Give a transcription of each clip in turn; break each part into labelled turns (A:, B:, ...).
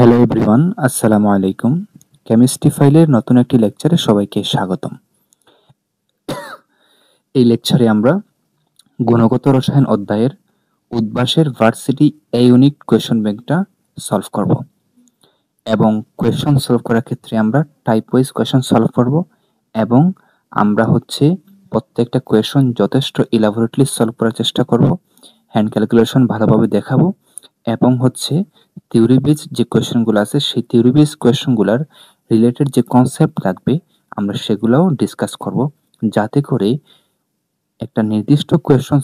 A: Hello everyone, আসসালামু আলাইকুম। Chemistry ফাইলের নতুন একটি লেকচারে সবাইকে স্বাগতম। এই লেকচারে আমরা গুণগত রসায়ন অধ্যায়ের উদ্ভাসের ভার্সিটি এ ইউনিট কোয়েশ্চন ব্যাংকটা সলভ করব এবং কোয়েশ্চন সলভ করার ক্ষেত্রে আমরা টাইপ ওয়াইজ কোয়েশ্চন সলভ করব এবং আমরা প্রত্যেকটা কোয়েশ্চন যথেষ্ট ইলাবোরেটলি সলভ করার চেষ্টা করব, হ্যান্ড ক্যালকুলেশন ভালোভাবে দেখাবো এবং থিওরি বেস যে কোয়েশ্চনগুলো আছে সেই থিওরি বেস কোয়েশ্চনগুলোর রিলেটেড যে কনসেপ্ট লাগবে আমরা সেগুলোও ডিসকাস করব, যাতে করে একটা নির্দিষ্ট কোয়েশ্চন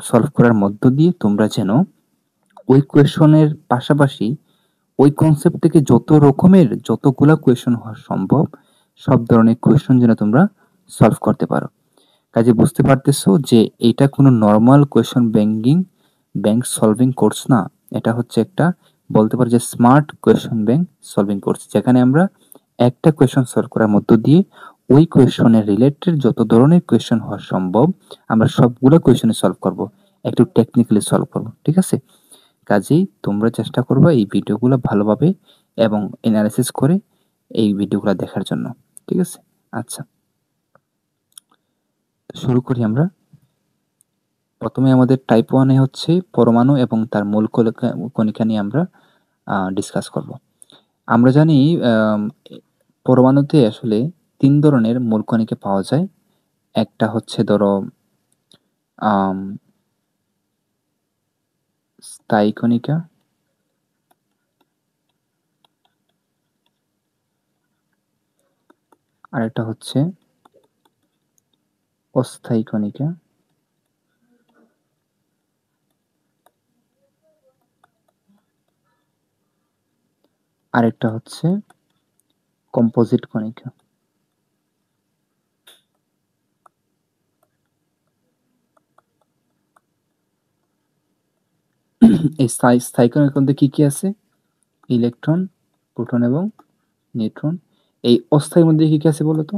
A: সলভ করার মধ্য দিয়ে তোমরা যেন ওই কোয়েশ্চনের পাশাপাশি ওই কনসেপ্ট থেকে যতগুলা কোয়েশ্চন হওয়া সম্ভব সব ধরনের কোয়েশ্চন যেন তোমরা সলভ করতে পারো। কাজে বুঝতে পারতেছো যে এটা কোনো normal question bank solving course না, এটা একটা বলতে পারো যে smart question bank solving course, যেখানে আমরা একটা কোয়েশ্চন সলভ করার মধ্য দিয়ে ওই কোয়েশ্চনের রিলেটেড যত ধরনের কোয়েশ্চন হওয়া সম্ভব আমরা সবগুলো কোয়েশ্চনে সলভ করব, একটু টেকনিক্যালি সলভ করব। ঠিক আছে, কাজেই তোমরা চেষ্টা করবা এই ভিডিওগুলো ভালোভাবে এবং অ্যানালাইসিস করে এই ভিডিওগুলো দেখার জন্য। ঠিক আছে, আচ্ছা শুরু করি আমরা। প্রথমে আমাদের টাইপ 1 এ পরমাণু এবং তার মূল কণিকা নিয়ে আমরা ডিসকাস করব। আমরা জানি পরমাণুতে আসলে তিন ধরনের মূল কণিকা পাওয়া যায়। একটা ধরো স্থায়ী কণিকা, আর একটা অস্থায়ী কণিকা, আরেকটা কম্পোজিট কণিকা। এই স্থায়ী কণিকার মধ্যে কি কি আছে? ইলেকট্রন, প্রোটন এবং নিউট্রন। এই অস্থায়ীর মধ্যে কি কি আছে বলো তো?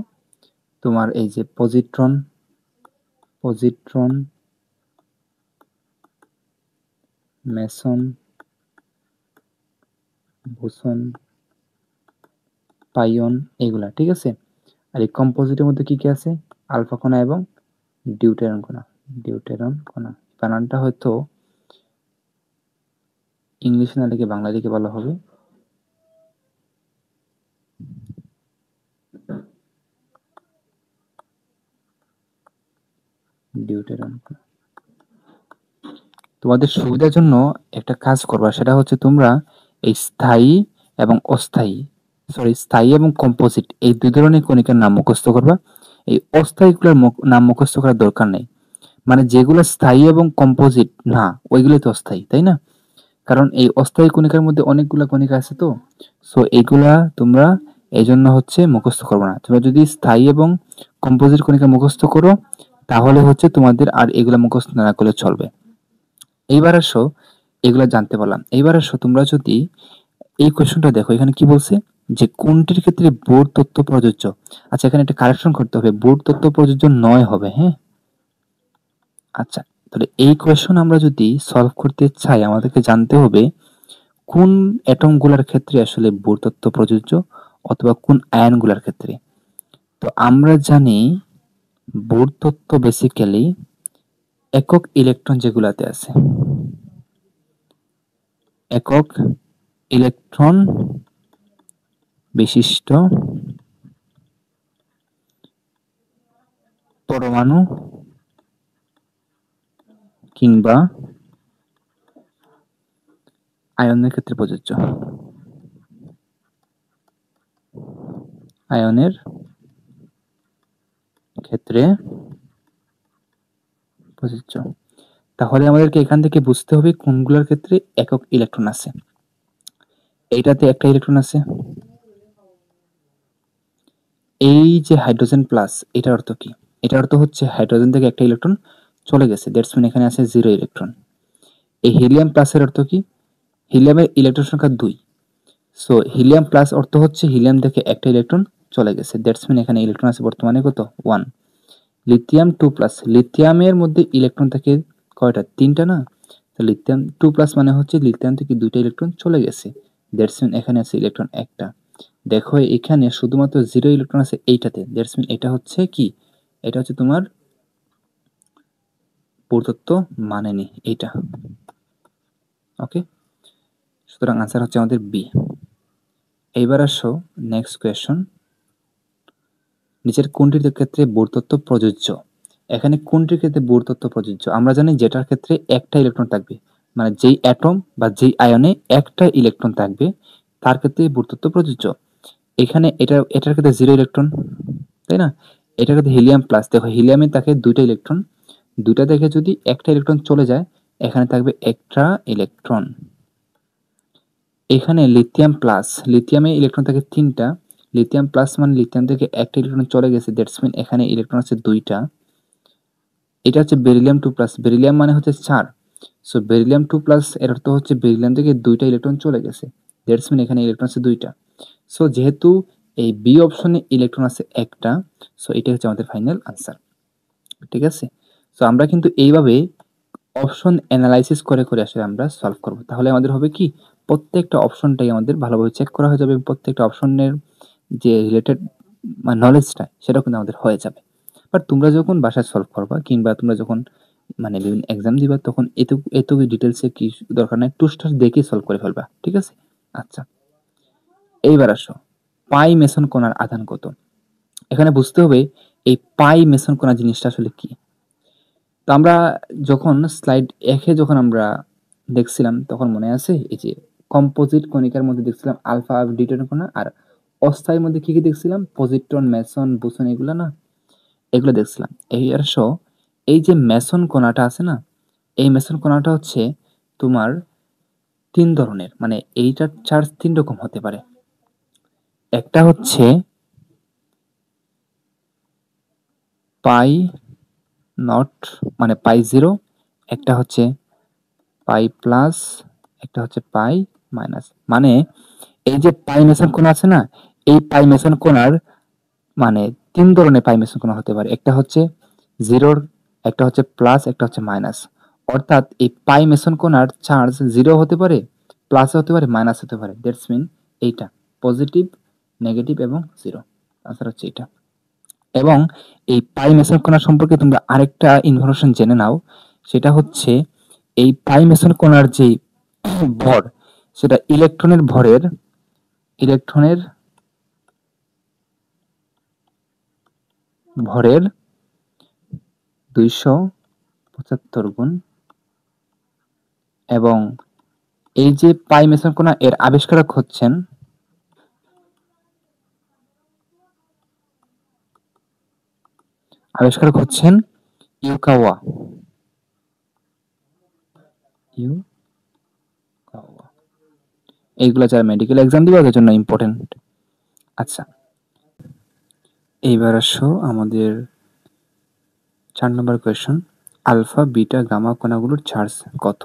A: তোমার এই যে পজিট্রন, মেসন, বোসন, পাইয়ন, এগুলা। ঠিক আছে, আর এই কম্পোজিটের মধ্যে কি কি আছে? আলফা কণা এবং ডিউটেরন কণা। বানানটা হয়তো ইংলিশে না লিখে বাংলা লিখে ভালো হবে। ডিউটেরন। তোমাদের সুবিধার জন্য একটা কাজ করবা, সেটা তোমরা এই স্থায়ী এবং স্থায়ী এবং কম্পোজিট এই দুই ধরনের কণিকার নাম মুখস্থ করবা। এই অস্থায়ীগুলোর নাম মুখস্থ করার দরকার নেই, মানে যেগুলো স্থায়ী এবং কম্পোজিট না ওইগুলো তো অস্থায়ী, তাই না? কারণ এই অস্থায়ী কণিকার মধ্যে অনেকগুলা কণিকা আছে, তো সো এইগুলা তোমরা এই জন্য মুখস্থ করবে না। তোমরা যদি স্থায়ী এবং কম্পোজিট কণিকা মুখস্থ করো তাহলে তোমাদের আর এগুলা মুখস্থ না করলে চলবে। এইবার আসো এগুলা জানতে পারলাম। এইবার আসো তোমরা যদি এই কোশ্চেনটা দেখো, এখানে কি বলছে যে কোনটির ক্ষেত্রে বোর তত্ত্ব প্রযোজ্য। আচ্ছা, এখানে একটা কারেকশন করতে হবে, বোর তত্ত্ব প্রযোজ্য নয় হবে। হ্যাঁ, আচ্ছা, তাহলে এই কোয়েশ্চন আমরা যদি সলভ করতে চাই আমাদেরকে জানতে হবে কোন অ্যাটম গুলার ক্ষেত্রে আসলে বোর তত্ত্ব প্রযোজ্য অথবা কোন আয়ন গুলার ক্ষেত্রে। তো আমরা জানি বোর তত্ত্ব বেসিক্যালি একক ইলেকট্রন যেগুলাতে আছে, একক ইলেকট্রন বিশিষ্ট পরমাণু কিংবা আয়নের ক্ষেত্রে প্রযোজ্য। আয়নের ক্ষেত্রে প্রযোজ্য। তাহলে আমাদেরকে এখান থেকে বুঝতে হবে কোনগুলোর ক্ষেত্রে একক ইলেকট্রন আছে। এইটাতে একটা ইলেকট্রন আছে, এই যে হাইড্রোজেন প্লাস, এটার অর্থ কি? এটার অর্থ হাইড্রোজেন থেকে একটা ইলেকট্রন চলে গেছে, দ্যাটস মিন এখানে আছে 0 ইলেকট্রন। এই হিলিয়াম প্লাসের অর্থ কি? হিলিয়ামের ইলেকট্রন সংখ্যা 2, সো হিলিয়াম প্লাস অর্থ হিলিয়াম থেকে একটা ইলেকট্রন চলে গেছে, দ্যাটস মিন এখানে ইলেকট্রন আছে বর্তমানে কত? 1। লিথিয়াম 2 প্লাস, লিথিয়ামের মধ্যে ইলেকট্রন থাকে কয়টা? 3টা না? তো লিথিয়াম 2 প্লাস মানে লিথিয়াম থেকে 2টা ইলেকট্রন চলে গেছে, দ্যাটস মিন এখানে আছে ইলেকট্রন একটা। দেখো এখানে শুধুমাত্র 0 ইলেকট্রন আছে এইটাতে, দ্যাটস মিন এটা হচ্ছে কি, এটা হচ্ছে তোমার পুরুত্ব মানেনি এইটা। ওকে, সুতরাং আনসার হচ্ছে আমাদের বি। এইবার আসো নেক্সট কোয়েশ্চন, নিচের কোনটির ক্ষেত্রে বোর তত্ত্ব প্রযোজ্য? এখানে কোনটির ক্ষেত্রে বোর তত্ত্ব প্রযোজ্য? আমরা জানি যেটার ক্ষেত্রে একটা ইলেকট্রন থাকবে, মানে যেই অ্যাটম বা যেই আয়নে একটা ইলেকট্রন থাকবে তার ক্ষেত্রে বোর তত্ত্ব প্রযোজ্য। এখানে এটার ক্ষেত্রে 0 ইলেকট্রন, তাই না? এটার ক্ষেত্রে হিলিয়াম প্লাস, দেখো হিলিয়ামে থাকে 2টা ইলেকট্রন, 2টা থেকে যদি একটা ইলেকট্রন চলে যায় এখানে থাকবে একটা ইলেকট্রন। এখানে লিথিয়াম প্লাস, লিথিয়ামে ইলেকট্রন থাকে 3টা, লিথিয়াম প্লাস মানে লিথিয়াম থেকে একটা ইলেকট্রন চলে গেছে, দ্যাটস মিন এখানে ইলেকট্রন আছে 2টা। এটা হচ্ছে বেরিলিয়াম 2 প্লাস, বেরিলিয়াম মানে হচ্ছে 4, সো বেরিলিয়াম 2 প্লাস এর অর্থ হচ্ছে বেরিলিয়াম থেকে 2টা ইলেকট্রন চলে গেছে, দ্যাটস মিন এখানে ইলেকট্রন আছে 2টা। সো যেহেতু এই বি অপশনে ইলেকট্রন আছে একটা, সো এটা হচ্ছে আমাদের ফাইনাল আনসার। ঠিক আছে, সো আমরা কিন্তু এইভাবে অপশন অ্যানালাইসিস করে করে আসলে আমরা সলভ করব। তাহলে আমাদের হবে কি, প্রত্যেকটা অপশনটাই আমাদের ভালোভাবে চেক করা হয়ে যাবে, প্রত্যেকটা অপশনের যে রিলেটেড নলেজটা সেটা কিন্তু আমাদের হয়ে যাবে। বাট তোমরা যখন বাসায় সলভ করবা কিংবা তোমরা যখন মানে বিভিন্ন এক্সাম দিবা তখন এতটুকু ডিটেলসে কি দরকার নাই, টুস্টার দেখে সলভ করে ফেলবা। ঠিক আছে, আচ্ছা এইবার আসো পাই মেসন কণার আধান কত? এখানে বুঝতে হবে এই পাই মেসন কণা জিনিসটা আসলে কি। তো আমরা যখন স্লাইড 1-এ যখন আমরা দেখছিলাম তখন মনে আছে এই যে কম্পোজিট কণিকার মধ্যে দেখছিলাম আলফা ডিউটেরিয়াম কণা, আর অস্থায়ীর মধ্যে কি কি দেখছিলাম, পজিট্রন মেসন বোসন, এগুলো না, এগুলো দেখছিলাম। এই আসো এই যে মেসন কণাটা আছে না, এই মেসন কণাটা হচ্ছে তোমার 3 ধরনের, মানে এইটার চার্জ 3 রকম হতে পারে। একটা হচ্ছে পাই নট মানে পাই জিরো, একটা হচ্ছে পাই প্লাস, একটা হচ্ছে পাই মাইনাস। মানে এই যে পাই মেসন কোণ আছে না, এই পাই মেসন কোণার মানে 3 ধরনের পাই মেসন কোণ হতে পারে। একটা হচ্ছে জিরোর, একটা হচ্ছে প্লাস, একটা হচ্ছে মাইনাস। অর্থাৎ এই পাই মেসন কোণার চার্জ 0 হতে পারে, প্লাস হতে পারে, মাইনাস হতে পারে। দ্যাটস মিন এইটা পজিটিভ, নেগেটিভ এবং 0। আনসার হচ্ছে এটা। এবং এই পাই মেসন কণা সম্পর্কে তোমরা আরেকটা ইনফরমেশন জেনে নাও, সেটা হচ্ছে এই পাই মেসন কণার যে ভর, সেটা ইলেকট্রনের ভরের 275 গুণ। এবং এই যে পাই মেসন কণা এর আবিষ্কারক হচ্ছেন ইউকাওয়া। এইগুলো যারা মেডিকেল এক্সাম দিবে ওদের জন্য ইম্পর্টেন্ট। আচ্ছা এইবার আসো আমাদের 4 নম্বর কোয়েশ্চন, আলফা বিটা গামা কণাগুলোর চার্জ কত?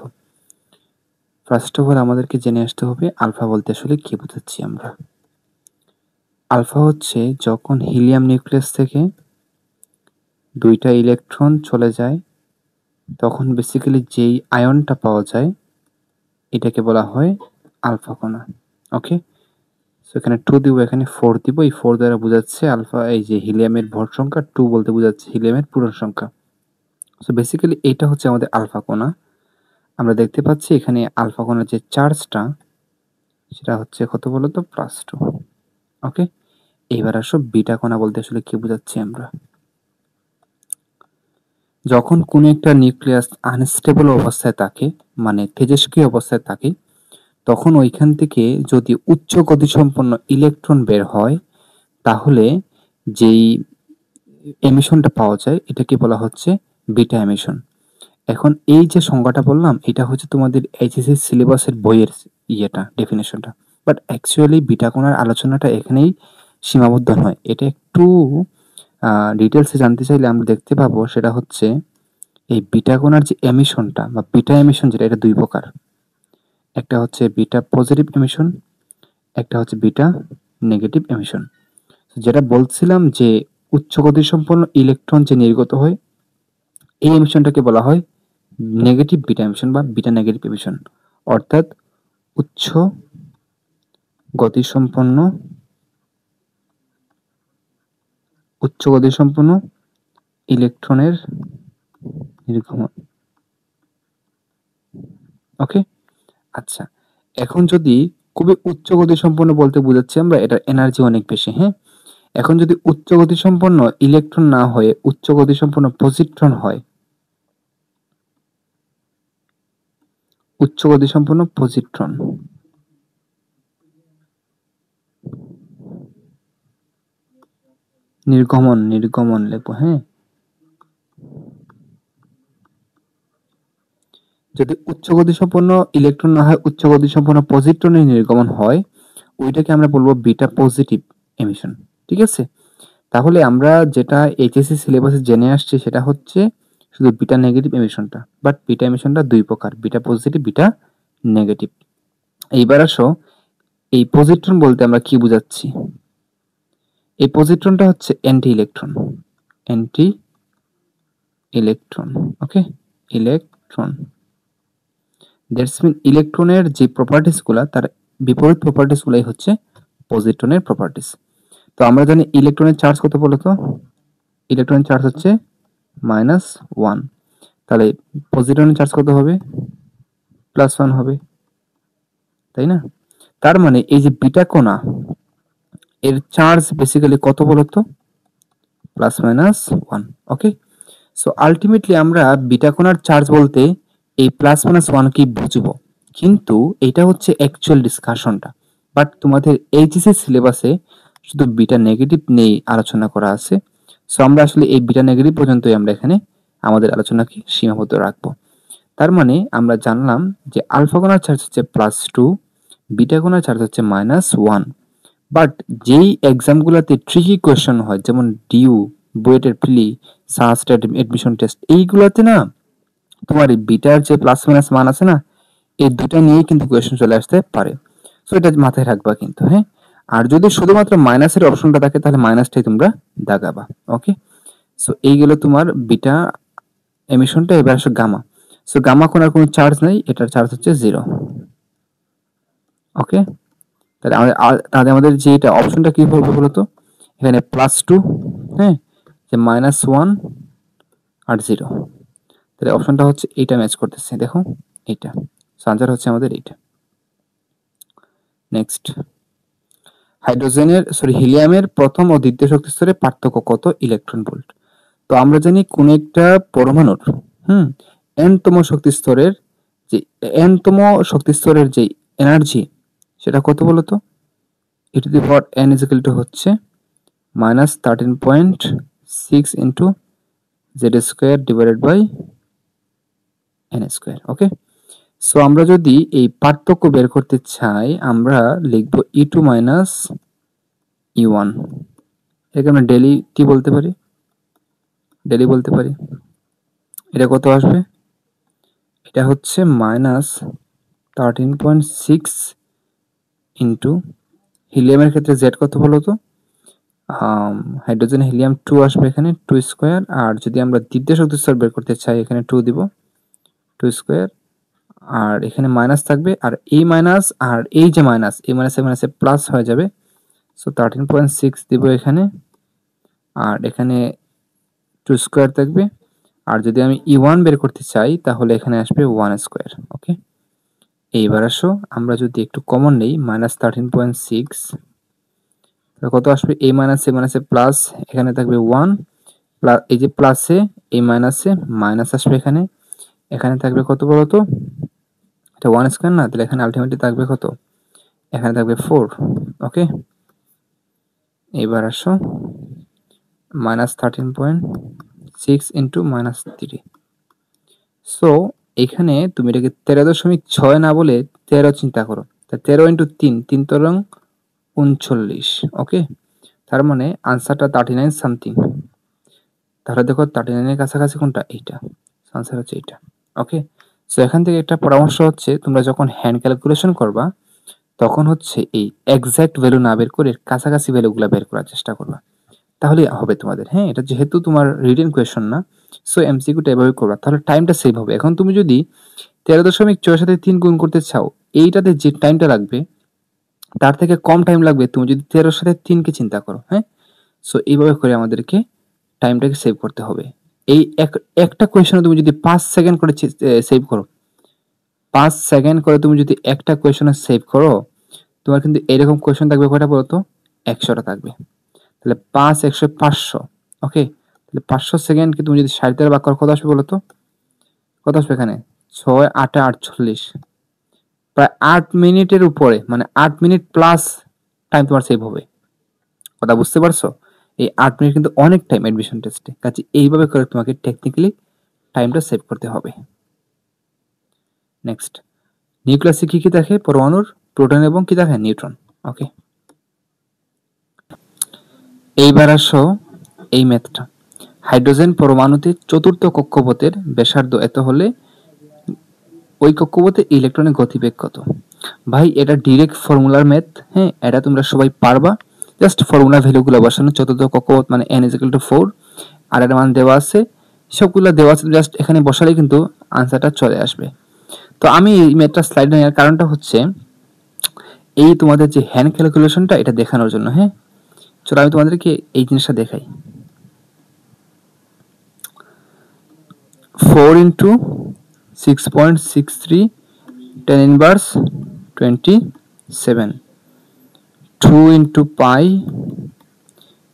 A: ফার্স্ট অফ অল আমাদেরকে জেনে আসতে হবে আলফা বলতে আসলে কি বোঝাচ্ছি আমরা। আলফা হচ্ছে যখন হিলিয়াম নিউক্লিয়াস থেকে 2টা ইলেকট্রন চলে যায় তখন বেসিক্যালি যেই আয়নটা পাওয়া যায় এটাকে বলা হয় আলফা কণা। ওকে, সো এখানে 2 দিব, এখানে 4 দিব, এই 4 দ্বারা বোঝাচ্ছে আলফা, এই যে হিলিয়ামের ভর সংখ্যা, 2 বলতে বোঝাচ্ছে হিলিয়ামের পূরণ সংখ্যা। সো বেসিক্যালি এটা হচ্ছে আমাদের আলফা কণা। আমরা দেখতে পাচ্ছি এখানে আলফা কণার যে চার্জটা সেটা হচ্ছে কত বলতো, +2। ওকে, এইবার আসো বিটা কণা বলতে আসলে কি বোঝাচ্ছি আমরা। যখন কোনো একটা নিউক্লিয়াস আনস্টেবল অবস্থায় থাকে, মানে তেজস্ক্রিয় অবস্থায় থাকে, তখন ওইখান থেকে যদি উচ্চ গতিসম্পন্ন ইলেকট্রন বের হয় তাহলে যেই এমিশনটা পাওয়া যায় এটাকে বলা হচ্ছে বিটা এমিশন। এখন এই যে সংজ্ঞাটা বললাম এটা হচ্ছে তোমাদের এইচএসসি সিলেবাসের বইয়ের ডেফিনেশনটা, বাট অ্যাকচুয়ালি বিটা কণার আলোচনাটা এখানেই সীমাবদ্ধ নয়। এটা একটু ডিটেলসে জানতে চাইলে আমরা দেখতে পাবো সেটা হচ্ছে এই বিটা কণার যে এমিশনটা বা বিটা এমিশন যেটা, এটা 2 প্রকার। একটা হচ্ছে বিটা পজিটিভ এমিশন, একটা হচ্ছে বিটা নেগেটিভ এমিশন। যেটা বলছিলাম যে উচ্চ গতিসম্পন্ন ইলেকট্রন যে নির্গত হয় এই এমিশনটাকে বলা হয় নেগেটিভ বিটা এমিশন বা বিটা নেগেটিভ এমিশন। অর্থাৎ উচ্চ গতিসম্পন্ন উচ্চ গতিসম্পন্ন ইলেকট্রনের নির্গমন। ওকে, আচ্ছা, এখন যদি খুবই উচ্চ গতিসম্পন্ন বলতে বোঝাচ্ছি আমরা এটার এনার্জি অনেক বেশি। হ্যাঁ, এখন যদি উচ্চ গতিসম্পন্ন ইলেকট্রন না হয়ে উচ্চ গতিসম্পন্ন পজিট্রন হয়, উচ্চ গতিসম্পন্ন পজিট্রন, নির্গমন লিখবো। হ্যাঁ, যদি উচ্চ গতিসম্পন্ন ইলেকট্রন না হয় উচ্চ গতিসম্পন্ন পজিট্রনের নির্গমন হয়, ওইটাকে আমরা বলবো বিটা পজিটিভ এমিশন। ঠিক আছে, তাহলে আমরা যেটা এইচএসসি সিলেবাসে জেনে আসছি সেটা হচ্ছে শুধু বিটা নেগেটিভ এমিশনটা, বাট বিটা এমিশনটা দুই প্রকার, বিটা পজিটিভ, বিটা নেগেটিভ। এইবার আসো, এই পজিট্রন বলতে আমরা কি বোঝাচ্ছি? এই পজিট্রনটা হচ্ছে anti electron, anti electron. Okay, electron, that's mean ইলেকট্রনের যে প্রপার্টিসগুলো তার বিপরীত প্রপার্টিসগুলাই হচ্ছে পজিট্রনের প্রপার্টিস। তো আমরা জানি ইলেকট্রনের চার্জ কত বলতো? ইলেকট্রনের চার্জ হচ্ছে -1, তাহলে পজিট্রনের চার্জ কত হবে? +1 হবে, তাই না? তার মানে এই যে বিটা কণা, এর চার্জ বেসিক্যালি কত বলতো? +-1। ওকে, সো আলটিমেটলি আমরা বিটা কণার চার্জ বলতে এই +-1 কি বুঝবো, কিন্তু এটা হচ্ছে অ্যাকচুয়াল ডিসকাশনটা। বাট তোমাদের এইচএসসি সিলেবাসে শুধু বিটা নেগেটিভ নিয়ে আলোচনা করা আছে। সো আমরা আসলে এই বিটা নেগেটিভ পর্যন্তই আমরা এখানে আমাদের আলোচনাকে সীমাবদ্ধ রাখবো। তার মানে আমরা জানলাম যে আলফা কণার চার্জ হচ্ছে +2, বিটা কণার চার্জ হচ্ছে -1। বাট যেই এক্সামগুলোতে ট্রিকি কোয়েশ্চেন হয়, যেমন ডিউ, বুয়েটের প্রিলি, সাস্টেড এডমিশন টেস্ট, এইগুলোতে না তোমার এই বিটার যে প্লাস মাইনাস মান আছে না, এই দুটা নিয়েই কিন্তু কোয়েশ্চেন চলে আসতে পারে। সো এটা মাথায় রাখবা কিন্তু। হ্যাঁ, আর যদি শুধুমাত্র মাইনাসের অপশনটা থাকে তাহলে মাইনাসটাই তোমরা দাগাবা। ওকে, সো এই গেল তোমার বিটা এমিশনটা। এবার আসো গামা। সো গামা কোণার কোনো চার্জ নাই, এটার চার্জ হচ্ছে 0। ওকে, তাহলে আমাদের যে এটা অপশনটা কি হবে বলতো? এখানে +2, হ্যাঁ, যে -1 আর 0, তাহলে অপশনটা হচ্ছে এইটা ম্যাচ করতেছে। দেখো এইটা, আনসার হচ্ছে আমাদের এইটা। নেক্সট, হিলিয়ামের প্রথম ও দ্বিতীয় শক্তি স্তরে পার্থক্য কত ইলেকট্রন ভোল্ট? তো আমরা জানি কোন একটা পরমাণুর এনতম শক্তি স্তরের যে এনার্জি সেটা কত বলতো? e⁻n হচ্ছে -13.6 ইন্টু z² / n²। সো আমরা যদি এই পার্থক্য বের করতে চাই আমরা লিখব E2 - E1। এটাকে আমরা ডেলি কি বলতে পারি? এটা কত আসবে? এটা হচ্ছে -13.6 ইন্টু হিলিয়ামের ক্ষেত্রে জেড কত বলতো? হাইড্রোজেন হিলিয়াম 2 আসবে এখানে 2²। আর যদি আমরা দ্বিতীয় শক্তি স্তর বের করতে চাই এখানে 2 দিব, 2²। আর এখানে মাইনাস থাকবে, আর এই মাইনাস আর এই যে মাইনাস, এই মাইনাসে প্লাস হয়ে যাবে। সো 13.6 দিব এখানে, আর এখানে 2² থাকবে। আর যদি আমি E1 বের করতে চাই তাহলে এখানে আসবে 1²। ওকে, এইবার আসো আমরা যদি একটু কমন নেই, -13.6 কত আসবে? এই মাইনাসে প্লাস, এখানে থাকবে 1 প্লাস, এই যে প্লাসে এই মাইনাসে মাইনাস আসবে এখানে, এখানে থাকবে কত বলতো? এটা 1² না, তাহলে এখানে আলটিমেটলি থাকবে কত? এখানে থাকবে 4। ওকে, এবার আসো -13.6 ইন্টু -3। সো এখানে তুমি এটাকে 13.6 না বলে 13 চিন্তা করো। 13 ইন্টু 3, 3 তরং 39। ওকে, তার মানে আনসারটা 39 সামথিং। তাহলে দেখো 39 এর কাছাকাছি কোনটা? এইটা, আনসার হচ্ছে এইটা। ওকে, সো এখান থেকে একটা পরামর্শ হচ্ছে তোমরা যখন হ্যান্ড ক্যালকুলেশন করবা তখন হচ্ছে এই এক্সাক্ট ভ্যালু না বের করে কাছাকাছি ভ্যালুগুলো বের করার চেষ্টা করবা, তাহলে হবে তোমাদের। হ্যাঁ, এটা যেহেতু তোমার রিটেন কোয়েশ্চন না, সো এমসিকিউটা এভাবে করবা, তাহলে টাইমটা সেভ হবে। এখন তুমি যদি 13.6 সাথে 3 গুণ করতে চাও, এইটাতে যে টাইমটা লাগবে তার থেকে কম টাইম লাগবে তুমি যদি 13 এর সাথে 3 কে চিন্তা করো। হ্যাঁ, সো এইভাবে করে আমাদেরকে টাইমটাকে সেভ করতে হবে। এই একটা কোয়েশ্চনে তুমি যদি 5 সেকেন্ড করে সেভ করো, 5 সেকেন্ড করে তুমি যদি একটা কোয়েশ্চনে সেভ করো, তোমার কিন্তু এরকম কোয়েশ্চন থাকবে কয়টা বলো তো? 100টা থাকবে। তাহলে 5 100 500। ওকে, তাহলে 500 সেকেন্ডকে তুমি যদি 60 দ্বারা ভাগ করো কত আসবে বলো তো? কত আসবে এখানে? 6 8 48, প্রায় 8 মিনিটের উপরে, মানে 8 মিনিট প্লাস টাইম তোমার সেভ হবে। কথা বুঝতে পারছো? এই 8 মিনিট কিন্তু অনেক টাইম অ্যাডমিশন টেস্টে। কাজে এইভাবে করে তোমাকে টেকনিক্যালি টাইমটা সেভ করতে হবে। নেক্সট, নিউক্লিয়াসে কি কি থাকে? পরমাণুর, প্রোটন এবং কি থাকে? নিউট্রন। ওকে, এইবার আসো এই ম্যাথটা। হাইড্রোজেন পরমাণুতে চতুর্থ কক্ষপথের ব্যাসার্ধ এত হলে ওই কক্ষপথে ইলেকট্রনের গতিবেগ কত? ভাই এটা ডিরেক্ট ফর্মুলার ম্যাথ। হ্যাঁ, এটা তোমরা সবাই পারবা। জাস্ট ফর্মুলা ভ্যালুগুলো বসানো। চতুর্থ কক্ষপথ মানে n = 4, আর এর মান দেওয়া আছে, সবগুলো দেওয়া আছে, জাস্ট এখানে বসালেই কিন্তু আনসারটা চলে আসবে। তো আমি এই ম্যাথটা স্লাইডে নেওয়ার কারণটা হচ্ছে এই তোমাদের যে হ্যান্ড ক্যালকুলেশনটা এটা দেখানোর জন্য। হ্যাঁ, চলো আমি তোমাদেরকে এই জিনিসটা দেখাই। 4 into 6.63 10 inverse 27, 2 into pi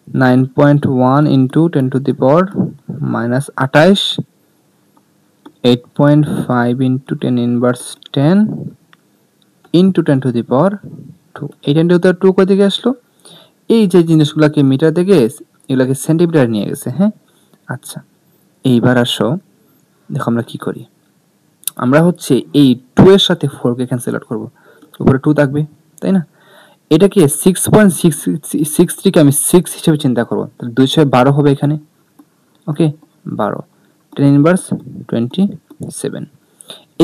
A: 9.1 into 10 to the power minus 28, 8.5 into 10 inverse 10 into 10 to the power 2। এই 10 to the power 2 কোথা থেকে আসলো? এই যে জিনিসগুলোকে মিটার থেকে এগুলোকে সেন্টিমিটার নিয়ে গেছে। হ্যাঁ, আচ্ছা, এইবার আসো দেখো আমরা কি করি। আমরা হচ্ছে এই 2 এর সাথে 4 কে ক্যান্সেল আউট করব, উপরে 2 থাকবে, তাই না? এটাকে 6.63 কে আমি 6 হিসেবে চিন্তা করব, তাহলে 212 হবে এখানে। ওকে, 12, 10 ইনভার্স 27।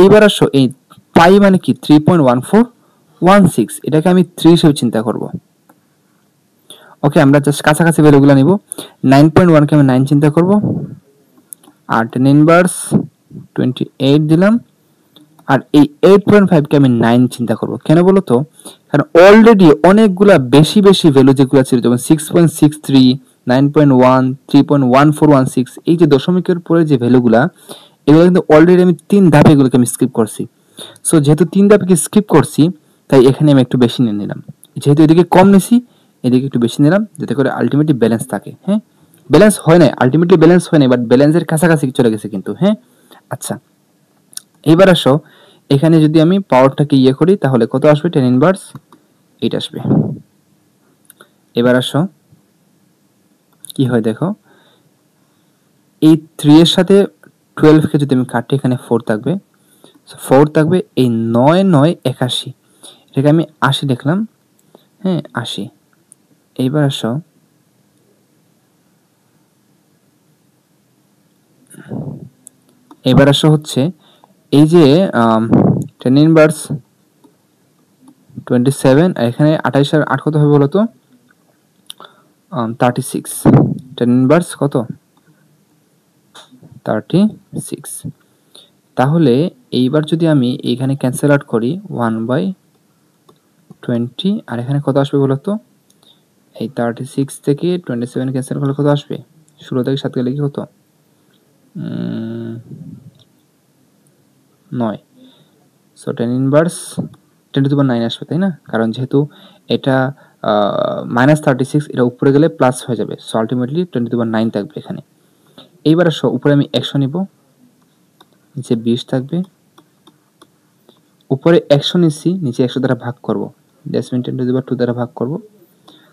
A: এইবার আসো এই পাই মানে কি? 3.1416, এটাকে আমি 3 হিসেবে চিন্তা করব। ওকে, আমরা জাস্ট কাছাকাছি ভ্যালুগুলো নিব। 9.1 কে আমি 9 চিন্তা করব, আর 10 ইনভার্স 28 দিলাম, আর এই 8.5 কে আমি 9 চিন্তা করব। কেন বলো তো? কারণ অলরেডি অনেকগুলা বেশি বেশি ভ্যালু যেগুলো ছিল, যেমন 6.63, 9.1, 3.1416, এই যে দশমিকের পরে যে ভ্যালুগুলা, এগুলো কিন্তু অলরেডি আমি 3 ধাপে এগুলোকে আমি স্কিপ করছি। সো যেহেতু 3 ধাপে স্কিপ করছি, তাই এখানে আমি একটু বেশি নিয়ে নিলাম। যেহেতু এদিকে কম নিছি, এদিকে একটু বেশি নিলাম, যাতে করে আলটিমেটলি ব্যালেন্স থাকে। হ্যাঁ, ব্যালেন্স হয় না, আলটিমেটলি ব্যালেন্স হয় না, বাট ব্যালেন্সের কাছাকাছি চলে গেছে কিন্তু। হ্যাঁ, আচ্ছা, এবার আসো এখানে যদি আমি পাওয়ারটাকে ইয়ে করি তাহলে কত আসবে? 10 ইনভার্স 8 আসবে। এবার আসো কি হয় দেখো, এই 3 এর সাথে 12 কে যদি আমি কাটি, এখানে 4 থাকবে, 4 থাকবে, এই 9 9 81, এটাকে আমি 80 লিখলাম। হ্যাঁ, 80। এইবার আসো হচ্ছে এই যে 10 ইনভার্স 27, আর এখানে 28 আর 8 কত হবে বলো তো? 36। 10 ইনভার্স কত? 36। তাহলে এইবার যদি আমি এখানে ক্যান্সেল আউট করি 1/20, আর এখানে কত আসবে বলো তো? এই 36 থেকে 27 ক্যান্সেল করলে কত আসবে? 16 থেকে 7 গেলে কি কত? 9। So 10 inverse 10 to the power 9 আসবে, তাই না? কারণ যেহেতু এটা -36, এটা উপরে গেলে প্লাস হয়ে যাবে, so ultimately 10 to the power 9 থাকবে এখানে। এইবার আসো উপরে আমি 100 নিব, নিচে 20 থাকবে, উপরে 100 নিচ্ছি, নিচে 100 দ্বারা ভাগ করব, ডেসিমেল 10 টু দি পাওয়ার 2 দ্বারা ভাগ করব,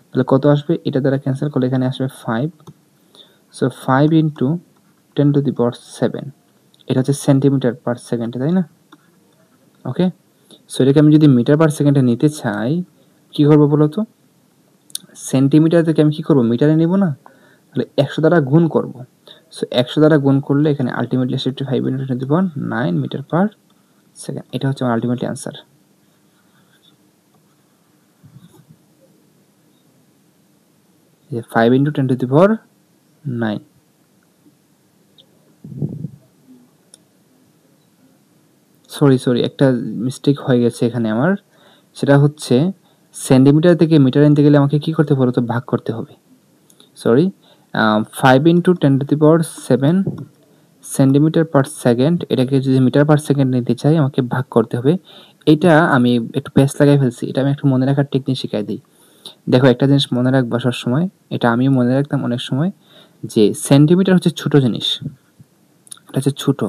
A: তাহলে কত আসবে? এটা দ্বারা ক্যান্সেল করলে এখানে আসবে 5। সো 5 ইন্টু 10 টু দি পাওয়ার 7, এটা হচ্ছে সেন্টিমিটার পার সেকেন্ডে, তাই না? ওকে, সো এটাকে আমি যদি মিটার পার সেকেন্ডে নিতে চাই, কি করব বলো তো? সেন্টিমিটার থেকে আমি কি করব? মিটারে নিব না, তাহলে 100 দ্বারা গুণ করব। সো 100 দ্বারা গুণ করলে এখানে আলটিমেটলি আসবে 5 into 10 to the power 9 metre per second. এটা হচ্ছে আমার আলটিমেটলি আনসার। যে 5 into 10 to the power 9। Sorry একটা মিস্টেক হয়ে গেছে এখানে আমার, সেটা হচ্ছে সেন্টিমিটার থেকে মিটার আনতে গেলে আমাকে কি করতে হবে বলতো? ভাগ করতে হবে। সরি, 5 × 10⁷ সেন্টিমিটার পার সেকেন্ড, এটাকে যদি মিটার পার সেকেন্ড নিতে চাই আমাকে ভাগ করতে হবে। এটা আমি একটু পেস লাগাই ফেলছি, এটা আমি একটু মনে রাখার টেকনিক শিখাই দিই। দেখো একটা জিনিস মনে রাখবা সব সময়, এটা আমিও মনে রাখতাম অনেক সময়, যে সেন্টিমিটার হচ্ছে ছোট জিনিস, এটা হচ্ছে ছোট,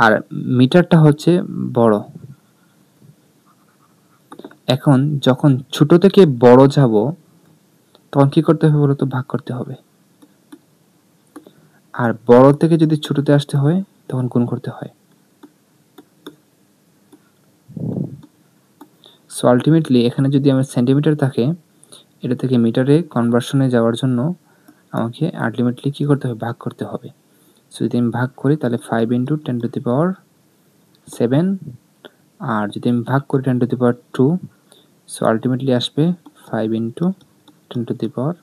A: আর মিটারটা হচ্ছে বড়। এখন যখন ছোট থেকে বড় যাব তখন কি করতে হবে বলতো? ভাগ করতে হবে। আর বড় থেকে যদি ছোটতে আসতে হয় তখন গুণ করতে হয়। সো আলটিমেটলি এখানে যদি আমার সেন্টিমিটার থাকে, এটা থেকে মিটারে কনভার্সনে যাওয়ার জন্য আমাকে আলটিমেটলি কি করতে হবে? ভাগ করতে হবে। সো যদি আমি ভাগ করি তাহলে 5 × 10⁷, আর যদি আমি ভাগ করি 10⁻², সো আলটিমেটলি আসবে 5 × 10⁵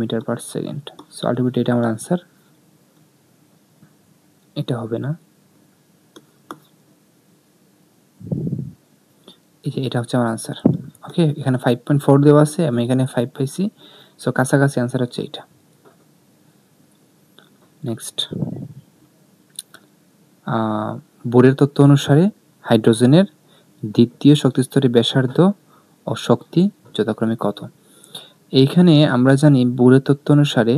A: metre per second. So ultimately এটা আমার আনসার, এটা হবে না, এই যে এটা হচ্ছে আমার আনসার। ওকে, এখানে 5.4 দেওয়া আছে, আমি এখানে 5 পাইছি, সো কাছাকাছি আনসার হচ্ছে এটা। নেক্সট, বোরের তত্ত্ব অনুসারে হাইড্রোজেনের দ্বিতীয় শক্তিস্তরের ব্যাসার্ধ ও শক্তি যথাক্রমে কত? এইখানে আমরা জানি বোরের তত্ত্ব অনুসারে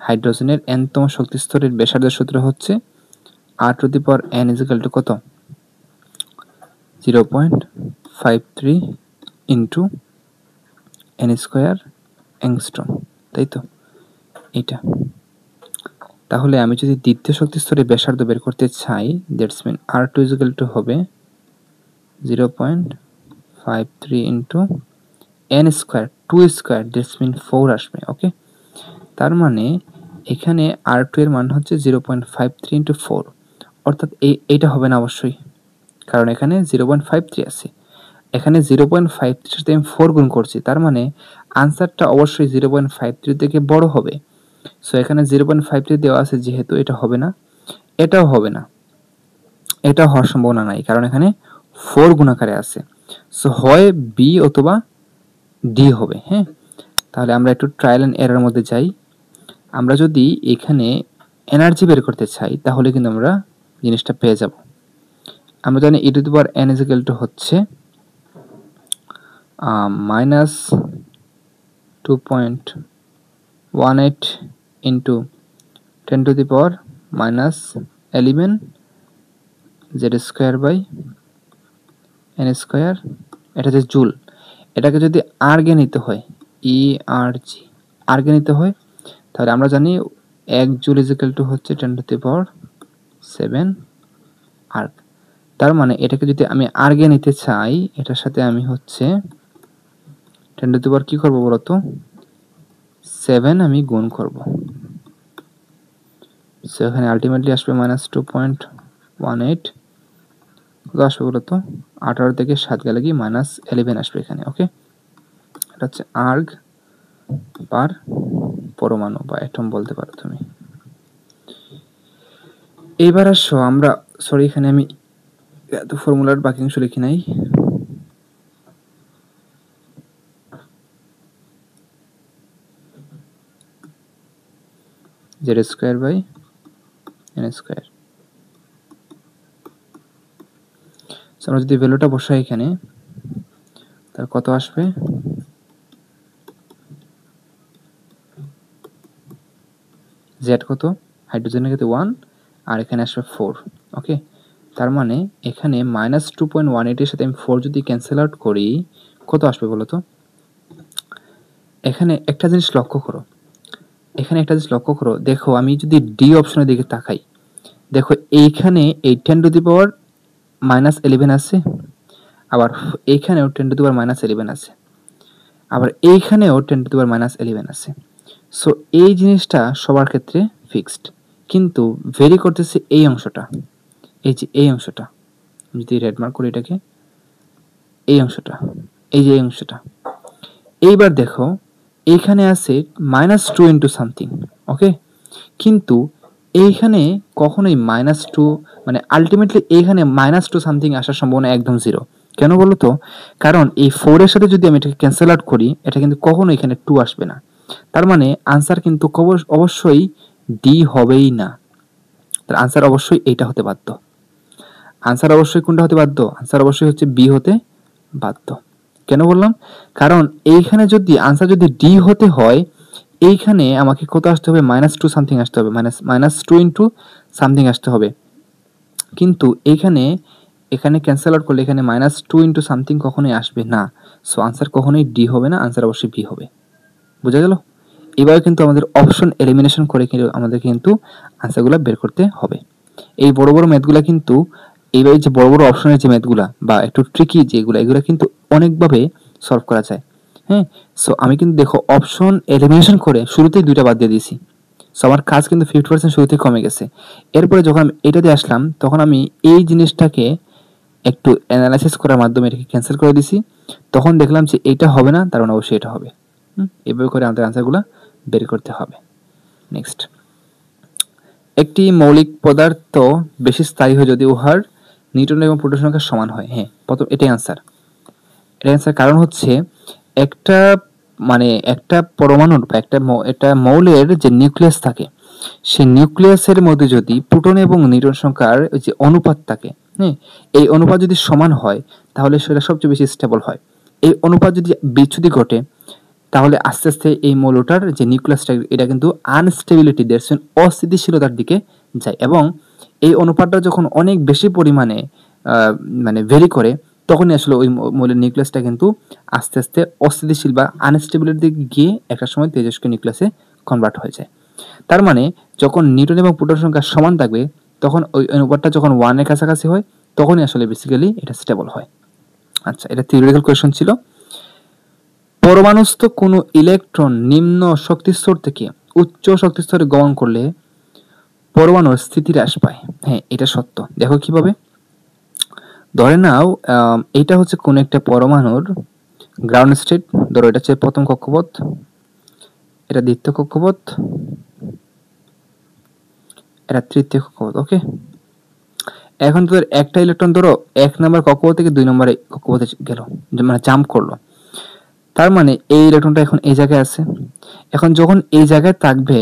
A: হাইড্রোজেনের n-তম শক্তিস্তরের ব্যাসার্ধের সূত্র হচ্ছে r⁴ কত? 0.53 × n² অ্যাংস্ট্রম, তাই তো? এটা তাহলে আমি যদি দ্বিতীয় শক্তিস্তরের ব্যাসার্ধ বের করতে চাই, দ্যাটস মিন r2 হবে 0.53 × n², 2², দ্যাটস মিন 4 আসবে। ওকে, তার মানে এখানে r2 এর মান হচ্ছে 0.53 × 4, অর্থাৎ এইটা হবে না অবশ্যই, কারণ এখানে 0.53 আছে, এখানে 0.53 সাথে আমি 4 গুণ করছি, তার মানে আনসারটা অবশ্যই 0.53 থেকে বড় হবে। সো এখানে 0.53 দেওয়া আছে, যেহেতু এটা হবে না, এটাও হবে না, এটাও হওয়ার সম্ভাবনা নাই, কারণ এখানে 4 গুণাকারে আছে। সো হয় বি অথবা ডি হবে। হ্যাঁ, তাহলে আমরা একটু ট্রায়াল অ্যান্ড এরর মধ্যে যাই। আমরা যদি এখানে এনার্জি বের করতে চাই তাহলে কিন্তু আমরা জিনিসটা পেয়ে যাব। আমরা জানি e⁴n হচ্ছে -2.18 × 10⁻11 z²/n², এটা হচ্ছে জুল। এটাকে যদি আর্গে নিতে হয়, ERG আর্গে নিতে হয়, তাহলে আমরা জানি 1 জুল হচ্ছে 10⁻7 আর্গ। তার মানে এটাকে যদি আমি আর্গে নিতে চাই, এটার সাথে আমি হচ্ছে 10 কি করব বলতো? 7 আমি গুণ করব। সো এখানে আলটিমেটলি আসবে -2.18, কত আসবে বলতো? 18 থেকে 7 গেলে কি -11 আসবে এখানে। ওকে, এটা হচ্ছে আর্গ পার পরমাণু বা অ্যাটম বলতে পারো তুমি। এবার আসো আমরা, সরি এখানে আমি এত ফর্মুলার বাকি অংশ লিখি নাই। z²/n², আমরা যদি ভ্যালুটা বসাই এখানে, তার কত আসবে? z কত? হাইড্রোজেনের ক্ষেত্রে 1, আর এখানে আসবে 4। ওকে, তার মানে এখানে -2.18 এর সাথে আমি 4 যদি ক্যান্সেল আউট করি, কত আসবে বলো তো? এখানে একটা জিনিস লক্ষ্য করো, দেখো আমি যদি ডি অপশনের দিকে তাকাই, দেখো এইখানে এই 10⁻11 আছে, আবার এইখানেও 10⁻11 আছে, আবার এইখানেও 10⁻11 আছে। সো এই জিনিসটা সবার ক্ষেত্রে ফিক্সড, কিন্তু ভেরি করতেছে এই অংশটা, এই যে এই অংশটা, যদি রেড মার্ক করি এটাকে, এই অংশটা, এই যে এই অংশটা। এইবার দেখো এইখানে আছে -2 × সামথিং। ওকে, কিন্তু এইখানে কখনোই -2 মানে আলটিমেটলি এইখানে -2 সামথিং আসার সম্ভাবনা একদম 0। কেন বলো তো? কারণ এই 4 এর সাথে যদি আমি এটাকে ক্যান্সেল আউট করি, এটা কিন্তু কখনো এখানে 2 আসবে না। তার মানে আনসার কিন্তু অবশ্যই ডি হবেই না। তার আনসার অবশ্যই এইটা হতে বাধ্য। আনসার অবশ্যই কোনটা হতে বাধ্য? আনসার অবশ্যই হচ্ছে বি হতে বাধ্য। কেন বললাম? কারণ এইখানে যদি আনসার যদি ডি হতে হয়, এইখানে আমাকে কত আসতে হবে? -2 সামথিং আসতে হবে, -2 ইন্টু সামথিং আসতে হবে। কিন্তু এখানে ক্যান্সেল আউট করলে এখানে -2 ইন্টু সামথিং কখনোই আসবে না। সো আনসার কখনোই ডি হবে না, আনসার অবশ্যই বি হবে। বুঝা গেল? এবারে কিন্তু আমাদের অপশন এলিমিনেশন করে আমাদের কিন্তু আনসারগুলো বের করতে হবে। এই বড় বড় ম্যাথগুলা কিন্তু এইভাবে যে বড় বড় অপশনের যে ম্যাথগুলা বা একটু ট্রিকি যেগুলো, এগুলো কিন্তু অনেকভাবে সলভ করা যায়। হ্যাঁ, সো আমি কিন্তু দেখো অপশন এলিমিনেশন করে শুরুতেই 2টা বাদ দিয়ে দিয়েছি। সো আমার কাজ কিন্তু 50% শুরুতেই কমে গেছে। এরপরে যখন আমি এটাতে আসলাম, তখন আমি এই জিনিসটাকে একটু অ্যানালাইসিস করার মাধ্যমে এটাকে ক্যান্সেল করে দিছি। তখন দেখলাম যে এটা হবে না, তার মানে অবশ্যই এটা হবে। এভাবে করে আমাদের আনসারগুলো বের করতে হবে। নেক্সট, একটি মৌলিক পদার্থ বেশি স্থায়ী হয় যদি উহার নিউটন এবং প্রোটন সংখ্যা সমান হয়। হ্যাঁ, প্রথম এটাই আনসার। এটাই আনসার। কারণ হচ্ছে একটা একটা পরমাণুর বা একটা মৌলের যে নিউক্লিয়াস থাকে, সেই নিউক্লিয়াসের মধ্যে যদি প্রোটন এবং নিউট্রন সংখ্যার যে অনুপাত থাকে, হ্যাঁ, এই অনুপাত যদি সমান হয় তাহলে সেটা সবচেয়ে বেশি স্টেবল হয়। এই অনুপাত যদি বিচ্যুতি ঘটে তাহলে আস্তে আস্তে এই মৌলটার যে নিউক্লিয়াসটা এটা কিন্তু আনস্টেবিলিটি দেখছেন অস্থিতিশীলতার দিকে যায়, এবং এই অনুপাতটা যখন অনেক বেশি পরিমাণে ভেরি করে তখনই আসলে ওই মৌলের নিউক্লিয়াসটা কিন্তু আস্তে আস্তে অস্থিতিশীল বা আনস্টেবিলিটির দিকে গিয়ে একটা সময় তেজস্ক্রিয় নিউক্লিয়াসে কনভার্ট হয়ে যায়। তার মানে যখন নিউটন এবং প্রোটন সংখ্যা সমান থাকবে তখন ওই অনুপাতটা যখন 1 এর কাছাকাছি হয় তখনই আসলে বেসিক্যালি এটা স্টেবল হয়। আচ্ছা, এটা থিওরিটিক্যাল কোয়েশ্চন ছিল। পরমাণুস্থ কোনো ইলেকট্রন নিম্ন শক্তিস্তর থেকে উচ্চ শক্তিস্তরে গমন করলে পরমাণুর স্থিতি হ্রাস পায়। হ্যাঁ, এটা সত্য। দেখো কিভাবে। ধরে নাও এটা হচ্ছে কোন একটা পরমাণুর গ্রাউন্ড স্টেট। ধরো এটা হচ্ছে প্রথম কক্ষপথ, এটা দ্বিতীয় কক্ষপথ, এটা তৃতীয় কক্ষপথ। ওকে, এখন তোদের একটা ইলেকট্রন ধরো 1 নম্বর কক্ষপথ থেকে 2 নম্বরে কক্ষপথে গেল, মানে জাম্প করলো। তার মানে এই ইলেকট্রনটা এখন এই জায়গায় আছে। এখন যখন এই জায়গায় থাকবে